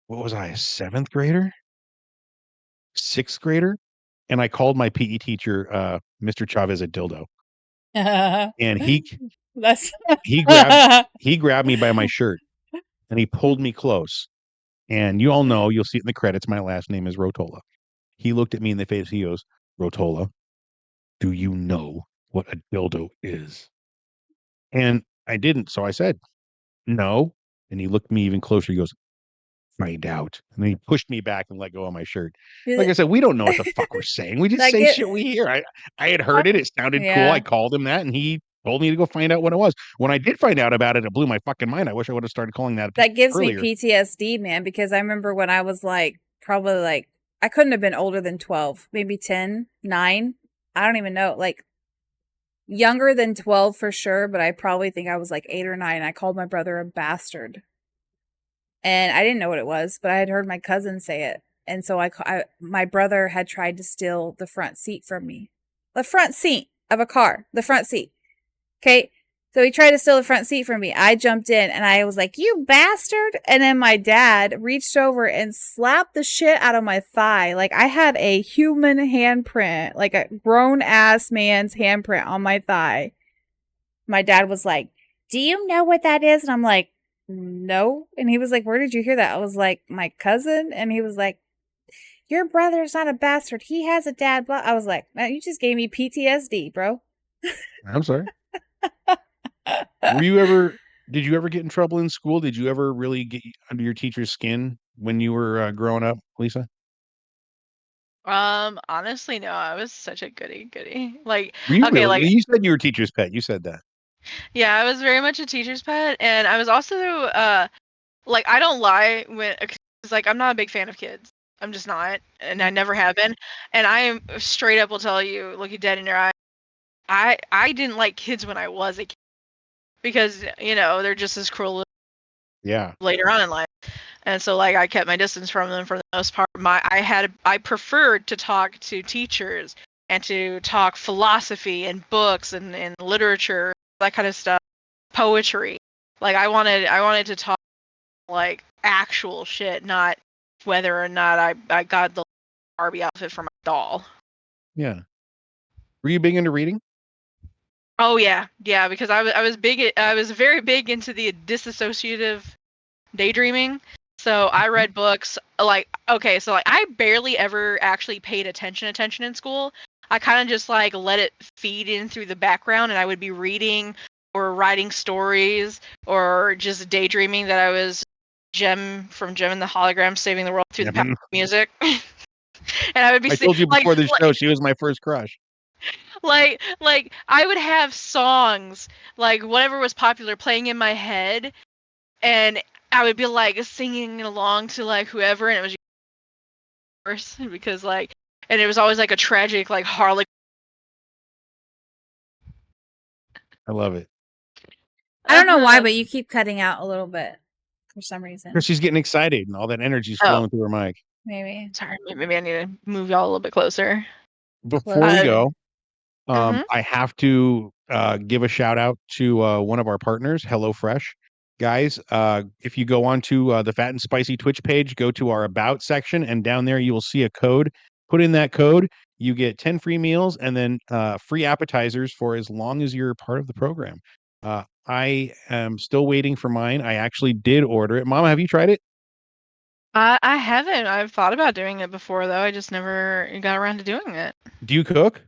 what was I, a seventh grader, sixth grader, and I called my PE teacher Mr. Chavez a dildo, and That's he grabbed he grabbed me by my shirt and he pulled me close. And you all know, you'll see it in the credits. My last name is Rotola. He looked at me in the face. He goes, Rotola, do you know what a dildo is? And I didn't. So I said, no. And he looked at me even closer. He goes, find out. And then he pushed me back and let go of my shirt. Like I said, we don't know what the fuck we're saying. We just that say get shit we hear. I had heard it. It sounded cool. I yeah. called him that and he told me to go find out what it was. When I did find out about it, it blew my fucking mind. I wish I would have started calling that That gives me earlier. PTSD, man, because I remember when I was like probably like I couldn't have been older than 12, maybe 10, 9. I don't even know. Like younger than 12 for sure, but I probably think I was like 8 or 9. I called my brother a bastard. And I didn't know what it was, but I had heard my cousin say it. And so my brother had tried to steal the front seat from me. The front seat of a car, the front seat. Okay. So he tried to steal the front seat from me. I jumped in and I was like, you bastard. And then my dad reached over and slapped the shit out of my thigh. Like I had a human handprint, like a grown ass man's handprint on my thigh. My dad was like, do you know what that is? And I'm like, no. And he was like, where did you hear that? I was like, my cousin. And he was like, your brother's not a bastard. He has a dad. Blah. I was like, man, you just gave me PTSD, bro. I'm sorry. Were you ever did you ever get in trouble in school? Did you ever really get under your teacher's skin when you were growing up, Lisa? Honestly, no, I was such a goody goody. Like, Were you okay, really? like, You said you were teacher's pet. You said that. yeah, I was very much a teacher's pet, and I was also, like, I don't lie when, cause like, I'm not a big fan of kids. I'm just not, and I never have been. And I am straight up will tell you, look you dead in your eye. I didn't like kids when I was a kid because they're just as cruel Yeah. later on in life. And so like I kept my distance from them for the most part. I preferred to talk to teachers and to talk philosophy and books and literature, that kind of stuff, poetry. Like I wanted to talk like actual shit, not whether or not I got the Barbie outfit for my doll. Yeah. Were you big into reading? Oh yeah, yeah, because I was very big into the disassociative daydreaming. So I Mhm. read books like, okay, so like I barely ever actually paid attention in school. I kind of just like let it feed in through the background, and I would be reading or writing stories or just daydreaming that I was Gem from Gem and the Hologram saving the world through Yeah. the power of music. And I would be I told you like, before the show she was my first crush. like I would have songs like whatever was popular playing in my head, and I would be like singing along to like whoever, and it was yours because like, and it was always like a tragic like Harley. I love it. I don't know why, Uh-huh. but you keep cutting out a little bit for some Because reason. she's getting excited and all that energy's Oh, flowing through her mic. Maybe sorry. Maybe I need to move y'all a little bit closer. Before we closer. go, Mm-hmm. I have to give a shout out to one of our partners, HelloFresh. Guys, if you go onto the Fat and Spicy Twitch page, go to our About section, and down there you will see a code. Put in that code, you get 10 free meals and then free appetizers for as long as you're part of the program. I am still waiting for mine. I actually did order it. Mama, have you tried it? I haven't. I've thought about doing it before though. I just never got around to doing it. Do you cook?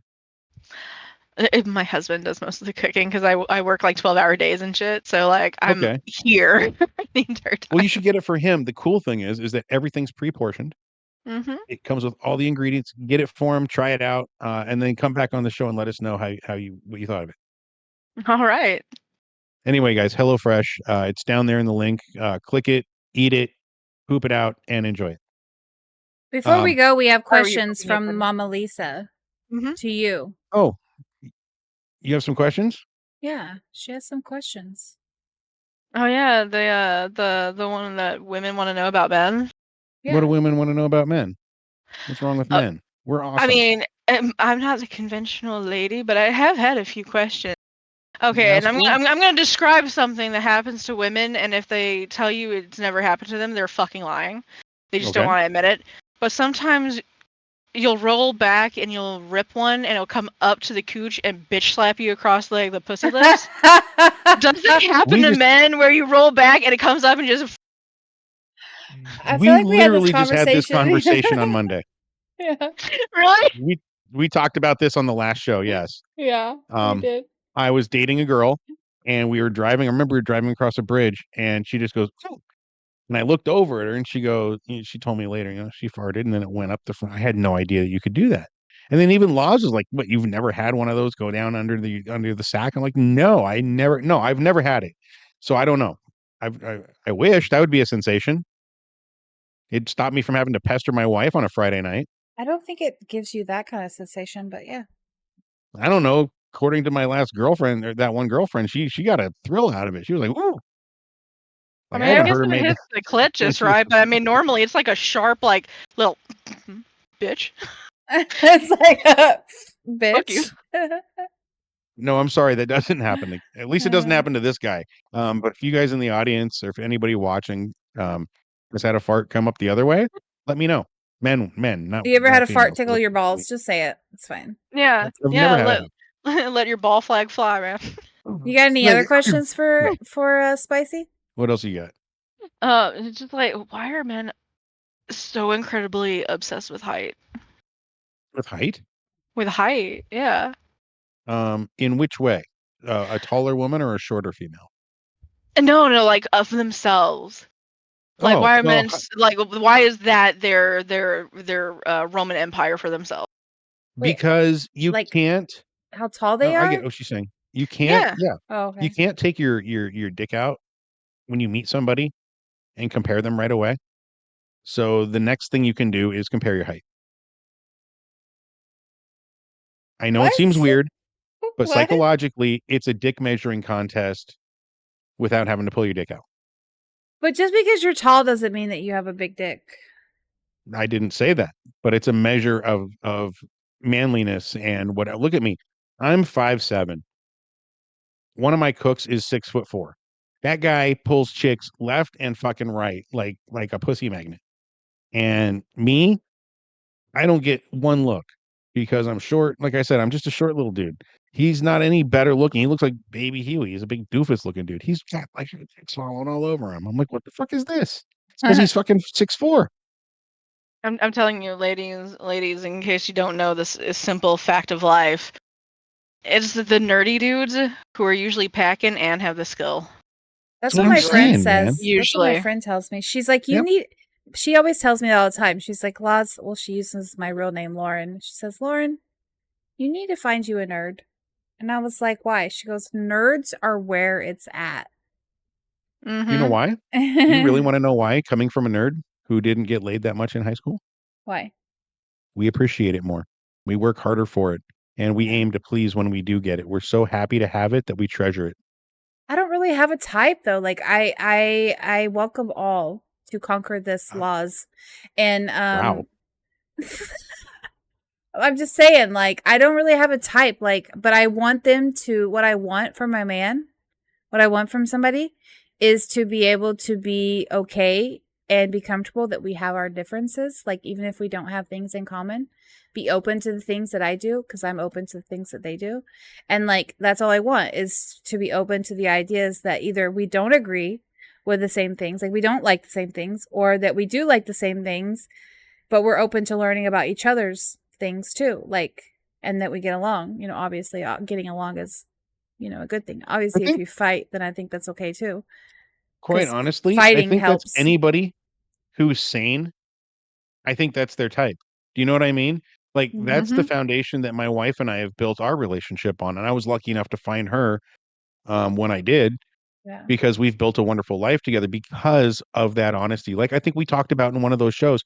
My husband does most of the cooking because I work like 12-hour days and shit. So like I'm Okay. here the entire time. Well, you should get it for him. The cool thing is that everything's pre-portioned. Mm-hmm. It comes with all the ingredients. Get it for him, try it out, and then come back on the show and let us know how you what you thought of it. All right. Anyway, guys, HelloFresh. It's down there in the link. Click it, eat it, poop it out, and enjoy it. Before we go, we have Are you questions pooping it from then? Mama Lisa Mm-hmm. to you. Oh, you have some questions? Yeah, she has some questions. Oh yeah, the one that women want to know about Ben. What do Yeah. women want to know about men? What's wrong with men? We're I awesome. mean, I'm not the conventional lady, but I have had a few questions. Okay, and Ask away. I'm going to describe something that happens to women, and if they tell you it's never happened to them, they're fucking lying. They just don't Okay. want to admit it. But sometimes you'll roll back and you'll rip one, and it'll come up to the cooch and bitch slap you across like the pussy lips. Does it happen We to just men where you roll back and it comes up and just I feel we like we had this literally just had this conversation. conversation on Monday. Yeah. really? We talked about this on the last show. Yes. Yeah, we Um, did. I was dating a girl, and we were driving. I remember we were driving across a bridge, and she just goes, "Oh," and I looked over at her, and she goes, she told me later, she farted, and then it went up the front. I had no idea that you could do that. And then even Laws was like, "What? You've never had one of those go down under the sack?" I'm like, "No, I've never had it, so I don't know. I wish that would be a sensation. It'd stop me from having to pester my wife on a Friday night. I don't think it gives you that kind of sensation, but yeah. I don't know. According to my last girlfriend, or that one girlfriend, she got a thrill out of it. She was like, "Ooh." I Like I mean, I haven't guess heard her if it made hits the clit when just she was right, but I mean, normally it's like a sharp, like, little bitch. It's like Fuck you. bitch. No, I'm sorry, that doesn't happen. At least it doesn't happen to this guy. But if you guys in the audience or if anybody watching has had a fart come up the other way, let me know. Men, not You ever had a fart females. tickle your balls? Just say it. It's fine. Yeah, I've yeah. never had it happen. Let your ball flag fly, man. You got any Like, other questions no. for Spicy? What else you got? It's just like, why are men so incredibly obsessed with height? With height? With height, yeah. In which way? A taller woman or a shorter female? No, like of themselves. Like, Oh, why are well, men like? Why is that their Roman Empire for themselves? Wait, because you like can't. how tall No, they I are? get what she's saying. You can't. Yeah. Yeah, Oh, you okay. can't take your dick out when you meet somebody and compare them right away. So the next thing you can do is compare your height. I know it What? seems weird, but What? psychologically, it's a dick measuring contest without having to pull your dick out. But just because you're tall doesn't mean that you have a big dick. I didn't say that, but it's a measure of manliness and what. Look at me, I'm 5'7". One of my cooks is 6'4". That guy pulls chicks left and fucking right like a pussy magnet. And me, I don't get one look because I'm short. Like I said, I'm just a short little dude. He's not any better looking. He looks like Baby Huey. He's a big doofus looking dude. He's got like swallowing all over him. I'm like, what the fuck is this? It's because he's fucking 6'4". I'm telling you, ladies, in case you don't know this is simple fact of life. It's the nerdy dudes who are usually packing and have the skill. That's That's what what I'm my friend saying, man. says. That's what my Usually. friend tells me. She's like, you Yep. need. She always tells me that all the time. She's like, Laws. Well, she uses my real name, Lauren. She says, Lauren, you need to find you a nerd. And I was like, why? She goes, nerds are where it's at. You know Mm-hmm. why? You really want to know why? Coming from a nerd who didn't get laid that much in high school, Why? we appreciate it more. We work harder for it, and we Yeah. aim to please when we do get it. We're so happy to have it that we treasure it. I don't really have a type though. Like I welcome all to conquer this laws. And Wow. I'm just saying, like, I don't really have a type, like, but I want them to what I want from my man, what I want from somebody is to be able to be okay and be comfortable that we have our differences. Like, even if we don't have things in common, be open to the things that I do because I'm open to the things that they do. And like, that's all I want is to be open to the ideas that either we don't agree with the same things, like we don't like the same things, or that we do like the same things, but we're open to learning about each other's things too. Like, and that we get along. Obviously, getting along is, a good thing. Obviously, if think, you fight, then I think that's okay too. quite 'Cause honestly, I fighting think that's helps. anybody who's sane. I think that's their type. Do you know what I mean? Like, Mhm. that's the Mhm. foundation that my wife and I have built our relationship on, and I was lucky enough to find her, when I did, Yeah. because we've built a wonderful life together because of that honesty. Like, I think we talked about in one of those shows,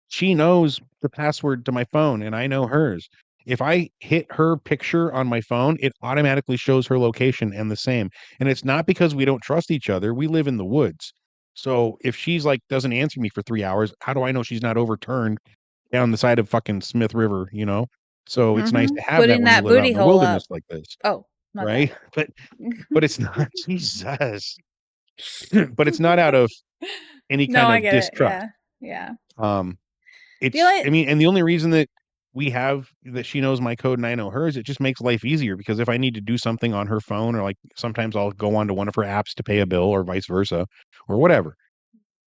she knows the password to my phone and I know hers. If I hit her picture on my phone, it automatically shows her location and the same. And it's not because we don't trust each other. We live in the woods. So if she's like doesn't answer me for 3 hours, how do I know she's not overturned down the side of fucking Smith River, you know? So it's nice Mhm. to have that Putting when you that live out booty in the hole up. wilderness like this, Oh, not that. right? But it's not Jesus. But it's not out of any No, kind I of get it. distrust. Yeah. Yeah. Um Feel I like mean, and the only reason that we have that she knows my code and I know hers, it just makes life easier because if I need to do something on her phone or like sometimes I'll go onto one of her apps to pay a bill or vice versa or whatever.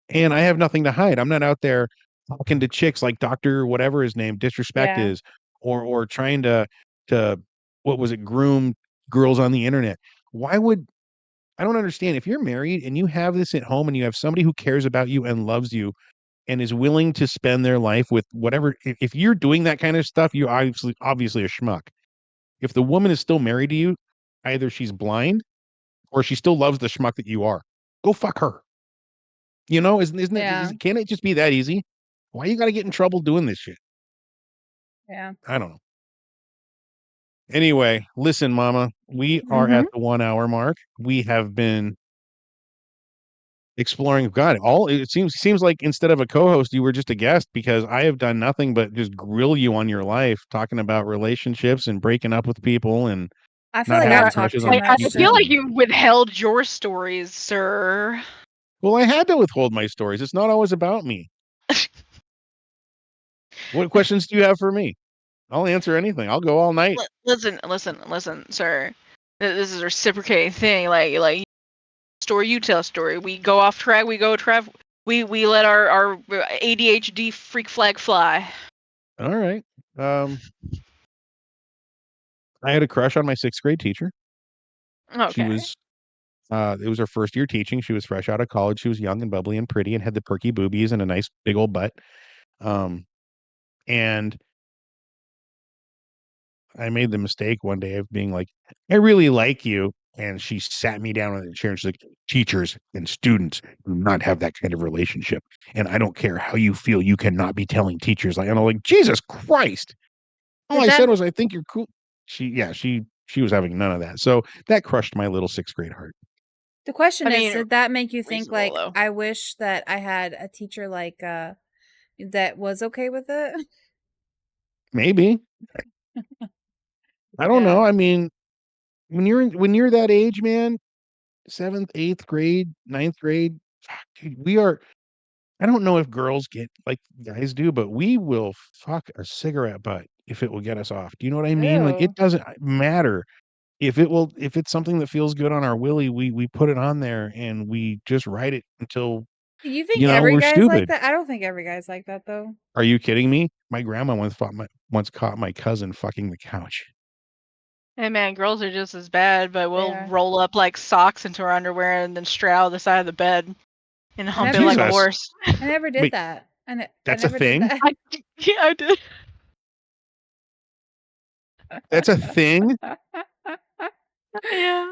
And I have nothing to hide. I'm not out there talking to chicks like Dr. whatever his name, disrespect yeah. is, or trying to what was it, groom girls on the internet. Why would I don't understand if you're married and you have this at home and you have somebody who cares about you and loves you and is willing to spend their life with whatever if you're doing that kind of stuff, you're obviously a schmuck. If the woman is still married to you, either she's blind or she still loves the schmuck that you are. Go fuck her. You know, Yeah. can't it just be that easy? Why you gotta get in trouble doing this shit? Yeah. I don't know. Anyway, listen, mama, we are Mhm. at the 1 hour mark. We have been exploring God. All it seems like instead of a co-host, you were just a guest because I have done nothing but just grill you on your life, talking about relationships and breaking up with people and I feel not like having Yeah. I've talked crushes too on I much, teachers feel so like and you withheld your stories, sir. well, I had to withhold my stories. It's not always about me. What questions do you have for me? I'll answer anything. I'll go all night. Listen, sir. This is a reciprocating thing. Like story you tell story. We go off track. We go track. We let our ADHD freak flag fly. All right. Um, I had a crush on my 6th grade teacher. She Okay. was it was her first year teaching. She was fresh out of college. She was young and bubbly and pretty and had the perky boobies and a nice big old butt. Um, and I made the mistake one day of being like, "I really like you." And she sat me down in a chair and she's like, "Teachers and students do not have that kind of relationship. And I don't care how you feel, you cannot be telling teachers like," and I'm like, Jesus Christ. All did I said that was, "I think you're cool." She was having none of that. So that crushed my little 6th grade heart. the question I is, mean, did that make you think reasonable like though. I wish that I had a teacher like that was okay with it? Maybe. I don't know. Yeah. I mean, when you're that age, man, 7th, 8th grade, 9th grade, fuck, dude, we are I don't know if girls get like guys do, but we will fuck a cigarette butt if it will get us off. Do you know what I mean? Like it Ew. doesn't matter if it's something that feels good on our willy, we put it on there and we just ride it until You think every we're guy's like stupid. that? I don't think every guy's like that though. Are you kidding me? My grandma once caught my cousin fucking the couch. Hey man, girls are just as bad, but They we'll are. roll up like socks into our underwear and then straddle the side of the bed and I hump it never like a Jesus. horse. I never did Wait, that. I that's a never did thing? that. I, yeah, I did. That's a thing? Yeah.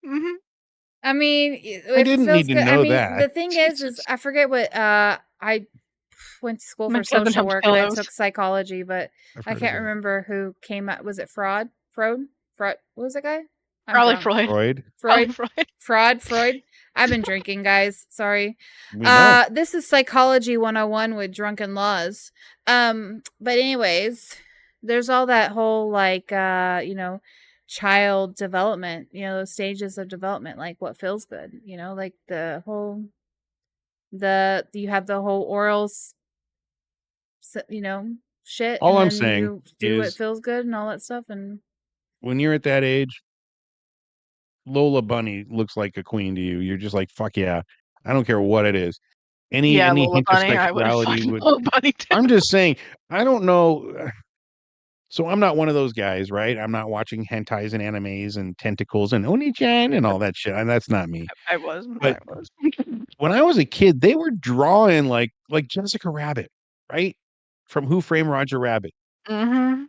Mhm. I mean, I if it didn't feels need to good. I know mean, that. the thing is Jesus. I forget what I went to school My for cousin social humps work and I pillows. took psychology, but I've I heard of can't that. remember who came out. Was it Fraud? Freud? What was that guy? I'm Probably drunk. Freud. Freud? Probably Freud? Freud. Freud? I've been drinking, guys. Sorry. We know. This is Psychology 101 with Drunken Laws. But anyways, there's all that whole like child development, those stages of development, like what feels good, like the you have the whole shit, All and I'm then saying you do what is feels good and all that stuff. And when you're at that age, Lola Bunny looks like a queen to you. You're just like, "Fuck yeah." I don't care what it is. Yeah, Any Lola hint of Bunny. I would sexuality fucking would Lola Bunny too. I'm just saying, I don't know So I'm not one of those guys, right? I'm not watching hentais and animes and tentacles and oni-chan and all that shit. And that's not me. I was. But I was. when I was a kid, they were drawing like Jessica Rabbit, right? From Who Framed Roger Rabbit. Mm-hmm.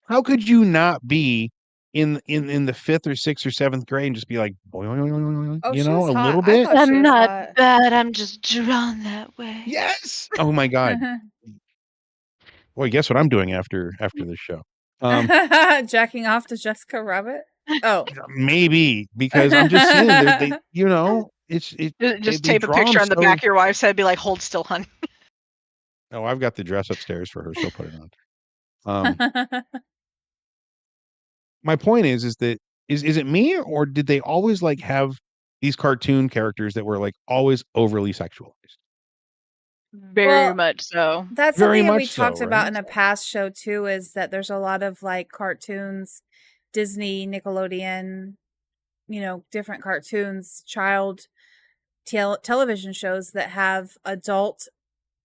How could you not be in the 5th or 6th or 7th grade and just be like, Oh, you she know, was a hot. little I bit? thought she I'm was not hot. bad. I'm just drawn that way. Yes. Oh my God. Boy, guess what I'm doing after this show? Jacking off to Jessica Rabbit. Oh. Maybe because I'm just saying they you know, Just they tape a draw them picture on the back so. of your wife's head. Be like, hold still, hun. Oh, I've got the dress upstairs for her. She'll put it on. Um, my point is that is it me or did they always like have these cartoon characters that were like always overly sexualized? Very Well, much so. that's Very something that we much so, talked about right? in a past show too, is that there's a lot of like cartoons, Disney, Nickelodeon, different cartoons, television shows that have adult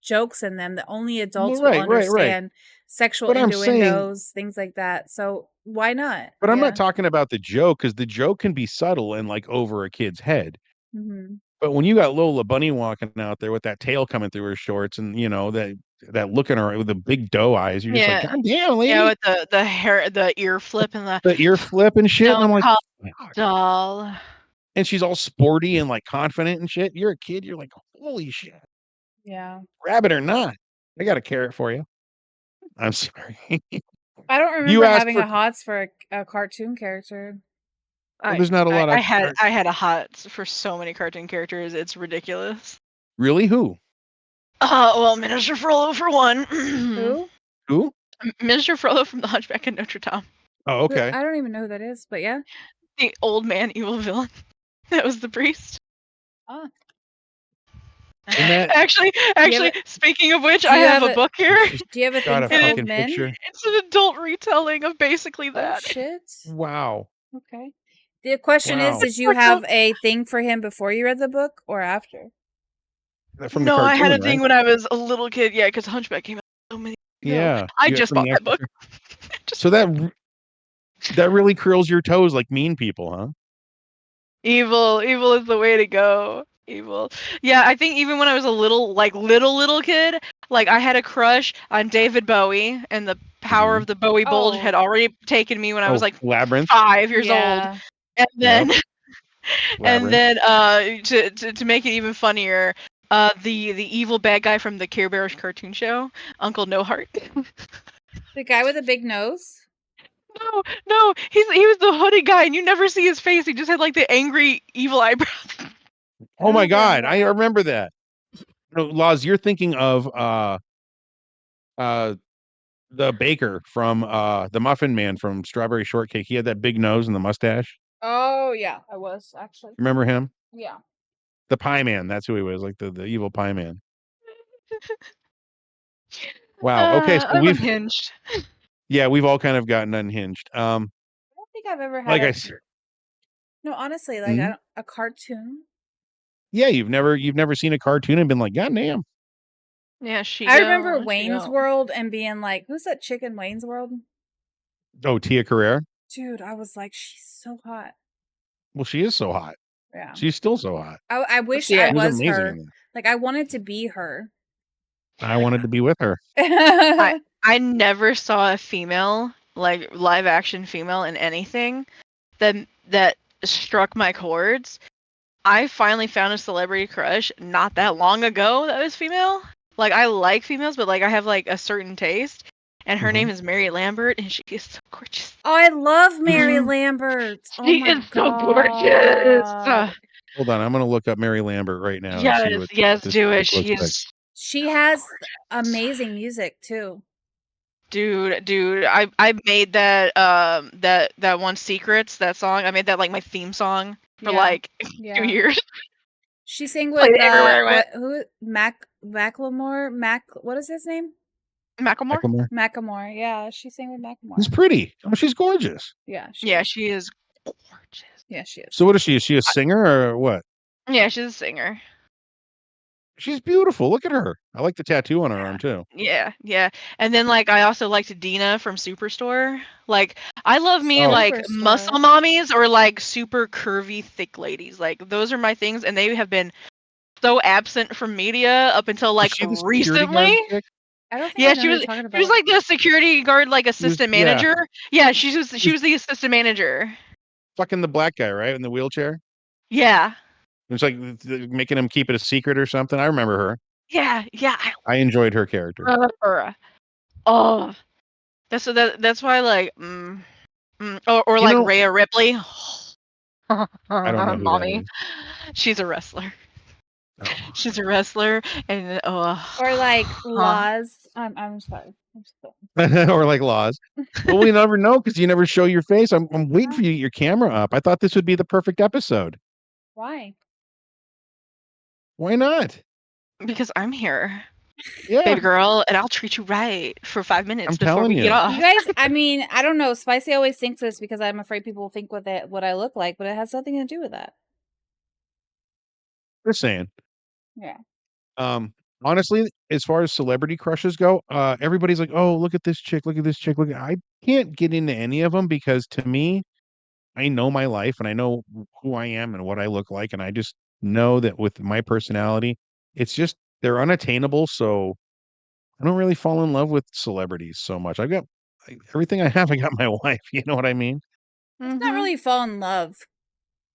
jokes in them that only Well, adults will right. understand, sexual But I'm saying, innuendos, things like that. So why not? but I'm not Yeah. talking about the joke because the joke can be subtle and like over a kid's head. Hmm. But when you got Lola Bunny walking out there with that tail coming through her shorts and that look in her with the big doe eyes, you're just like, Yeah. God damn, Yeah, lady. with the hair, the ear flip, and the The ear flip and shit. And I'm don't like, call fuck. doll. And she's all sporty and like confident and shit. You're a kid. You're like, holy shit, Yeah. rabbit or not. I got a carrot for you. I'm sorry. I don't You remember asked having for, a hots for a cartoon character. well, I there's not a lot of, I had a hot for so many cartoon characters. It's ridiculous. really? Who? Well, Minister Frollo for one. Who? Who? Minister Frollo from The Hunchback of Notre Dame. Oh, okay. I don't even know who that is, but yeah. The old man evil villain. That was the priest. Ah. And that, Actually, speaking of which, do I you have have a a book here. she's do you have a got thing a for old fucking men? picture. It's an adult retelling of basically Oh that. shit. Wow. Okay. The question is, Wow. did you have a thing for him before you read the book or after? From the No, I had cartoon, a right? thing when I was a little kid. Yeah, because Hunchback came out so many years ago. Yeah. I You got just from bought the that actual. book. Just So that really curls your toes like mean people, huh? evil is the way to go. Evil. Yeah, I think even when I was a little kid, like I had a crush on David Bowie, and the power Mhm. of the Bowie bulge Oh, had already taken me when I was Oh, like Labyrinth. 5 years old. yeah. And Yep. then and Labyrinth. then to make it even funnier, the evil bad guy from the Care Bears cartoon show, Uncle No Heart. The guy with the big nose? No, he was the hooded guy, and you never see his face. He just had like the angry, evil eyebrows. I Oh don't my know if I God, remember I that. remember that. No, Laws, you're thinking of uh the baker from the Muffin Man from Strawberry Shortcake. He had that big nose and the mustache. Oh, yeah, I was actually. Remember him? Yeah. The Pie Man. That's who he was, like the evil Pie Man. Wow. Okay, so I'm unhinged. we've all kind of gotten unhinged. I don't think I've ever had Like I a said, no, honestly, like mhm. a cartoon. Yeah, you've never seen a cartoon and been like, God damn. Yeah, she I remember go. She Wayne's go. World and being like, "Who's that chick in Wayne's World?" Oh, Tia Carrere. Dude, I was like, "She's so hot." Well, she is so hot. Yeah. She's still so hot. I wish See, I She was was amazing in her. that. Like I wanted to be her. I wanted to be with her. I never saw a female, like live action female in anything that struck my chords. I finally found a celebrity crush not that long ago that was female. Like I like females, but like I have like a certain taste. And her Mhm. name is Mary Lambert, and she is so gorgeous. Oh, I love Mary Mhm. Lambert. Oh She my is so gorgeous. god. Hold on, I'm gonna look up Mary Lambert right now and see Yes, what yes, this do it. chick looks She like. is She has amazing music too. dude. I made that one Secrets, that song. I made that like my theme song for Yeah. like 2 Yeah. years. She sang Played with it everywhere I went. Macklemore? What is his name? Macklemore? Macklemore. Macklemore. Yeah, she sang with She's Macklemore. pretty. Oh, she's gorgeous. Yeah, she Yeah, is. she is gorgeous. Yeah, she is. So what is she? Is she a singer or what? Yeah, she's a singer. She's beautiful. Look at her. I like the tattoo on her arm too. Yeah. And then like I also liked Dina from Superstore. Like I love me Oh. like Superstore. muscle mommies or like super curvy thick ladies. Like those are my things, and they have been so absent from media up until Is like she the security recently. guard chick? I don't think I Yeah, know she who you're was talking she was about. like the security guard, like assistant Yeah. manager. Yeah, she was was- the assistant manager. Fucking the black guy, right? In the wheelchair. Yeah. It's like making him keep it a secret or something. I remember her. Yeah. I I enjoyed her character. love her. Oh, that's why like or You like know, Rhea Ripley. I don't know who that Mommy, is. she's a wrestler. Oh. She's a wrestler, and Or like Laws. I'm sorry. I'm Or like laws. Well, we never know because you never show your face. I'm waiting for sorry. you to get your camera up. I thought this would be the perfect episode. Why? Why not? because I'm here, Yeah, baby girl, and I'll treat you right for 5 minutes I'm before telling we get you. You off. guys, I mean, I don't know. Spicy always thinks this because I'm afraid people will think what I look like, but it has nothing to do with that. Just saying. Yeah. Honestly, as far as celebrity crushes go, everybody's like, "Oh, look at this chick, look at this chick, look." I can't get into any of them because to me, I know my life and I know who I am and what I look like, and I just know that with my personality, it's just they're unattainable. So I don't really fall in love with celebrities so much. I've got everything I have. I got my wife. You know what I mean? It's not Mhm. really fall in love.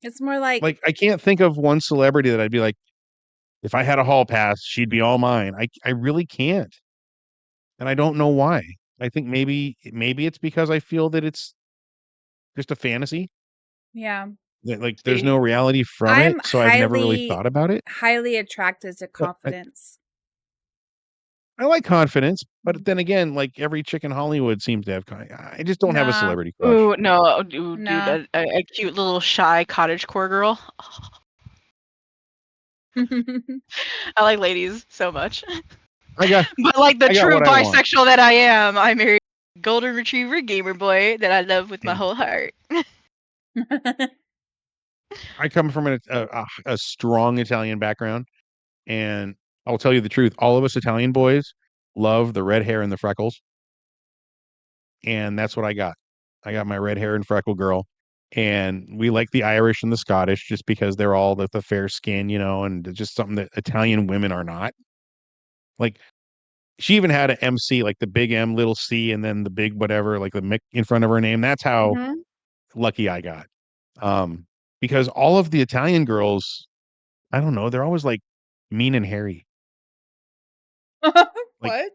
It's more like, Like I can't think of one celebrity that I'd be like, if I had a hall pass, she'd be all mine. I really can't, and I don't know why. I think maybe it's because I feel that it's just a fantasy yeah. that like there's See, no reality from it, I'm so I've never really thought about it. highly attracted to But confidence. I like confidence, but Mm. then again, like every chick in Hollywood seems to have. I just don't have a Nah. celebrity crush. ooh no, ooh, dude, Nah. a cute little shy cottagecore girl. I like ladies so much, I got but like the I got true what I want. bisexual that I am, I married a golden retriever gamer boy that I love with my Hey, whole heart. I come from a strong Italian background, and I'll tell you the truth. All of us Italian boys love the red hair and the freckles, and that's what I got. I got my red hair and freckle girl, and we like the Irish and the Scottish just because they're all the fair skin, and it's just something that Italian women are not. Like she even had an MC, like the big M, little C, and then the big whatever, like the Mick in front of her name. That's how Mhm. lucky I got. Um, because all of the Italian girls, I don't know, they're always like mean and hairy. Like What?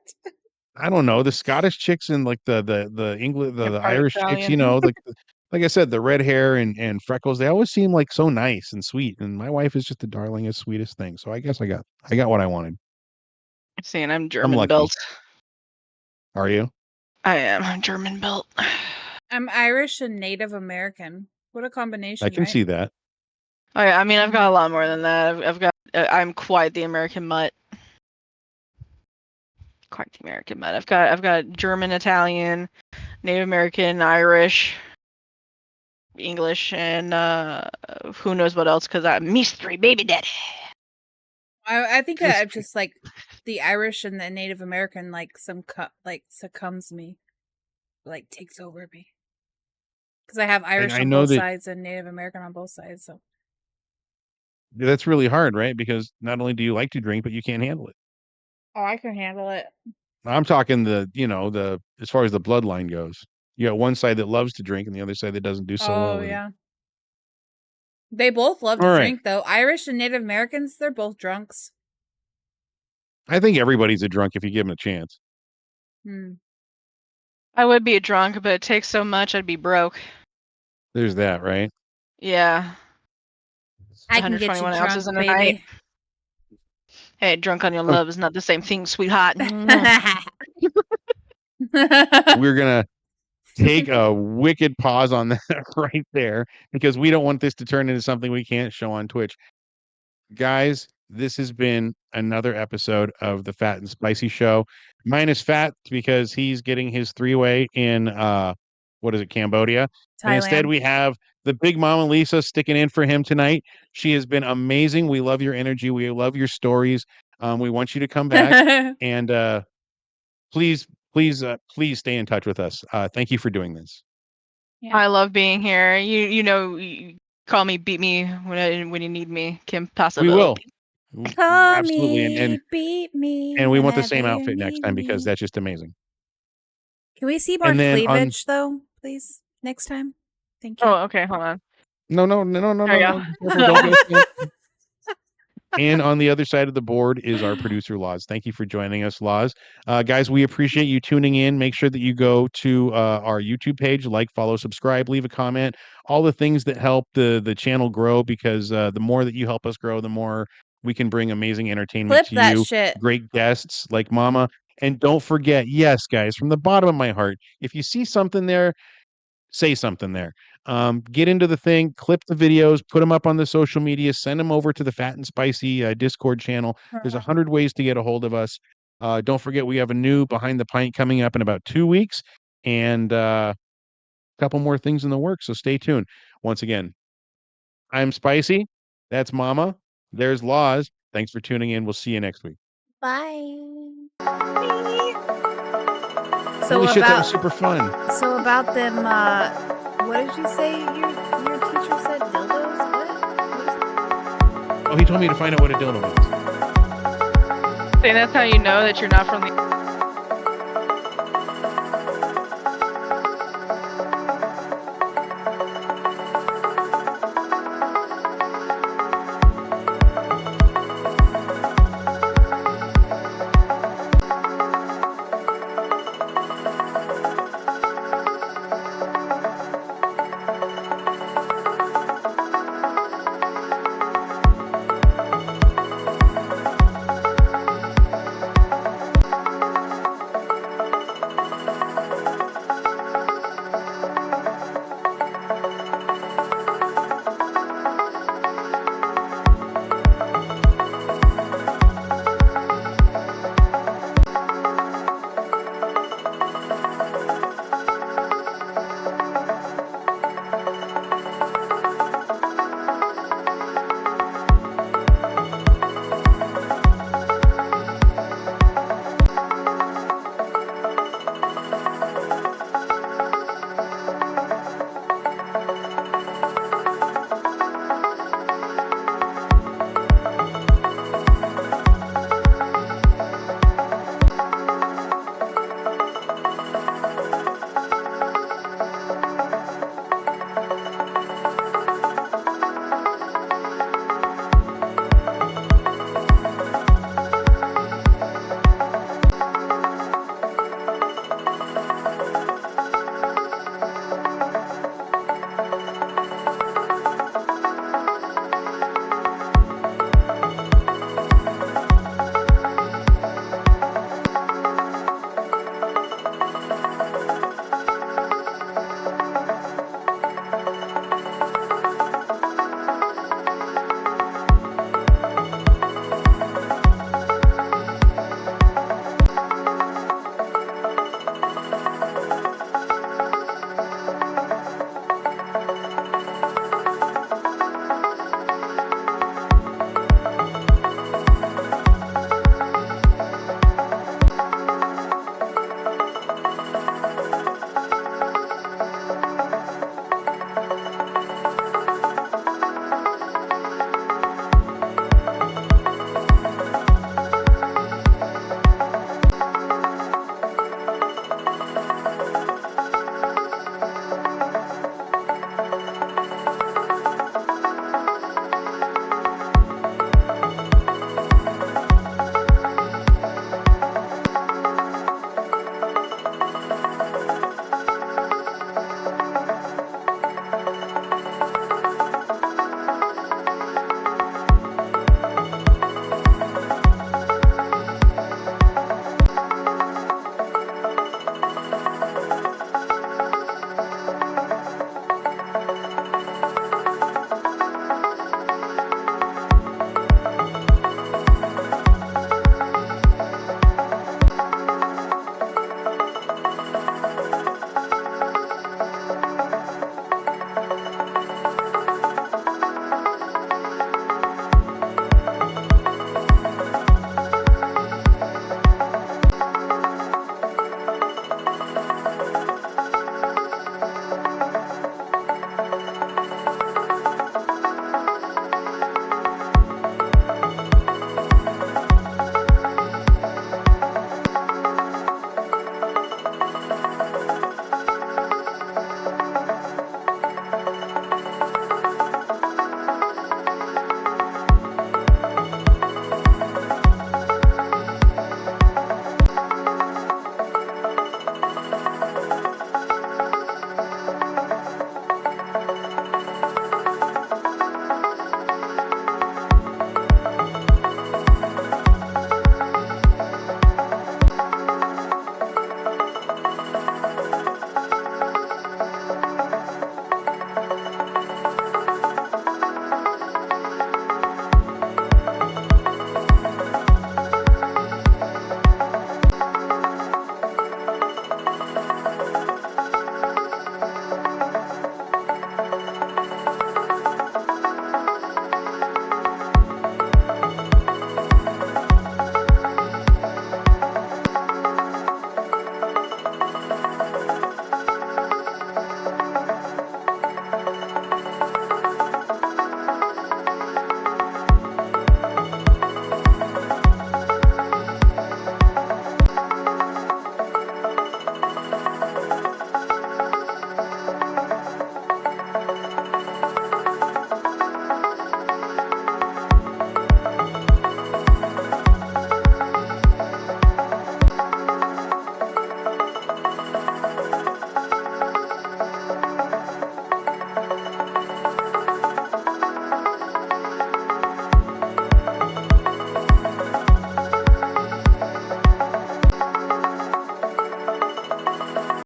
I don't know, the Scottish chicks and like the English You're the part Irish chicks, Italian. like I said, the red hair and freckles, they always seem like so nice and sweet. And my wife is just the darlingest, sweetest thing. So I guess I got what I wanted. Saying I'm I'm German lucky. built. Are you? I am. I'm German built. I'm Irish and Native American. What a I combination, can right? see that. Oh yeah, I mean I've got Mhm. a lot more than that. I've got I'm quite the American mutt. Quite the American mutt. I've got German, Italian, Native American, Irish, English, and who knows what else? Because I'm mystery baby daddy. I think It's I'm just like the Irish and the Native American, like like succumbs me, like takes over me. Because I have Irish I on know both that sides and Native American on both sides. So, that's really hard, right? Because not only do you like to drink, but you can't handle it. oh, I can handle it. I'm talking the as far as the bloodline goes. You got one side that loves to drink and the other side that doesn't do so well Oh with it. yeah, they both love to All right. drink though. Irish and Native Americans, they're both drunks. I think everybody's a drunk if you give them a chance. Hmm. I would be a drunk, but it takes so much I'd be broke. There's that, right? Yeah, I can get you 121 ounces drunk, in a night. baby. Hey, drunk on your Um, love is not the same thing, sweetheart. we're gonna take a wicked pause on that right there because we don't want this to turn into something we can't show on Twitch. Guys, this has been another episode of the Fat and Spicy Show. Minus Fat because he's getting his three-way in what is it, Cambodia. And instead Thailand. we have the big mama Lisa sticking in for him tonight. She has been amazing. We love your energy. We love your stories. We want you to come back and please, please stay in touch with us. Thank you for doing this. Yeah. I love being here. You call me, beat me when you need me, Kim Possible. We will. Call Absolutely. me, beat me, And we want the whenever same you outfit next need time because me. that's just amazing. Can we see more And then on cleavage though, please, next time? Thank you. Oh, okay, hold on. no, There you go. careful, don't get us canceled. And on the other side of the board is our producer, Laws. Thank you for joining us, Laws. Guys, we appreciate you tuning in. Make sure that you go to our YouTube page, like, follow, subscribe, leave a comment, all the things that help the channel grow, because the more that you help us grow, the more we can bring amazing entertainment Clip to that you. shit. Great guests like Mama. And don't forget, yes, guys, from the bottom of my heart, if you see something there, say something there. Get into the thing, clip the videos, put them up on the social media, send them over to the Fat and Spicy Discord channel. There's 100 ways to get a hold of us. Don't forget, we have a new Behind the Pint coming up in about 2 weeks, and a couple more things in the works. So stay tuned. Once again, I'm Spicy. That's Mama. There's Laws. Thanks for tuning in. We'll see you next week. Bye. Holy shit, that was super fun. So about them, what did you say your teacher said? Dildos? What? Oh, he told me to find out what a dildo was. See, that's how you know that you're not from the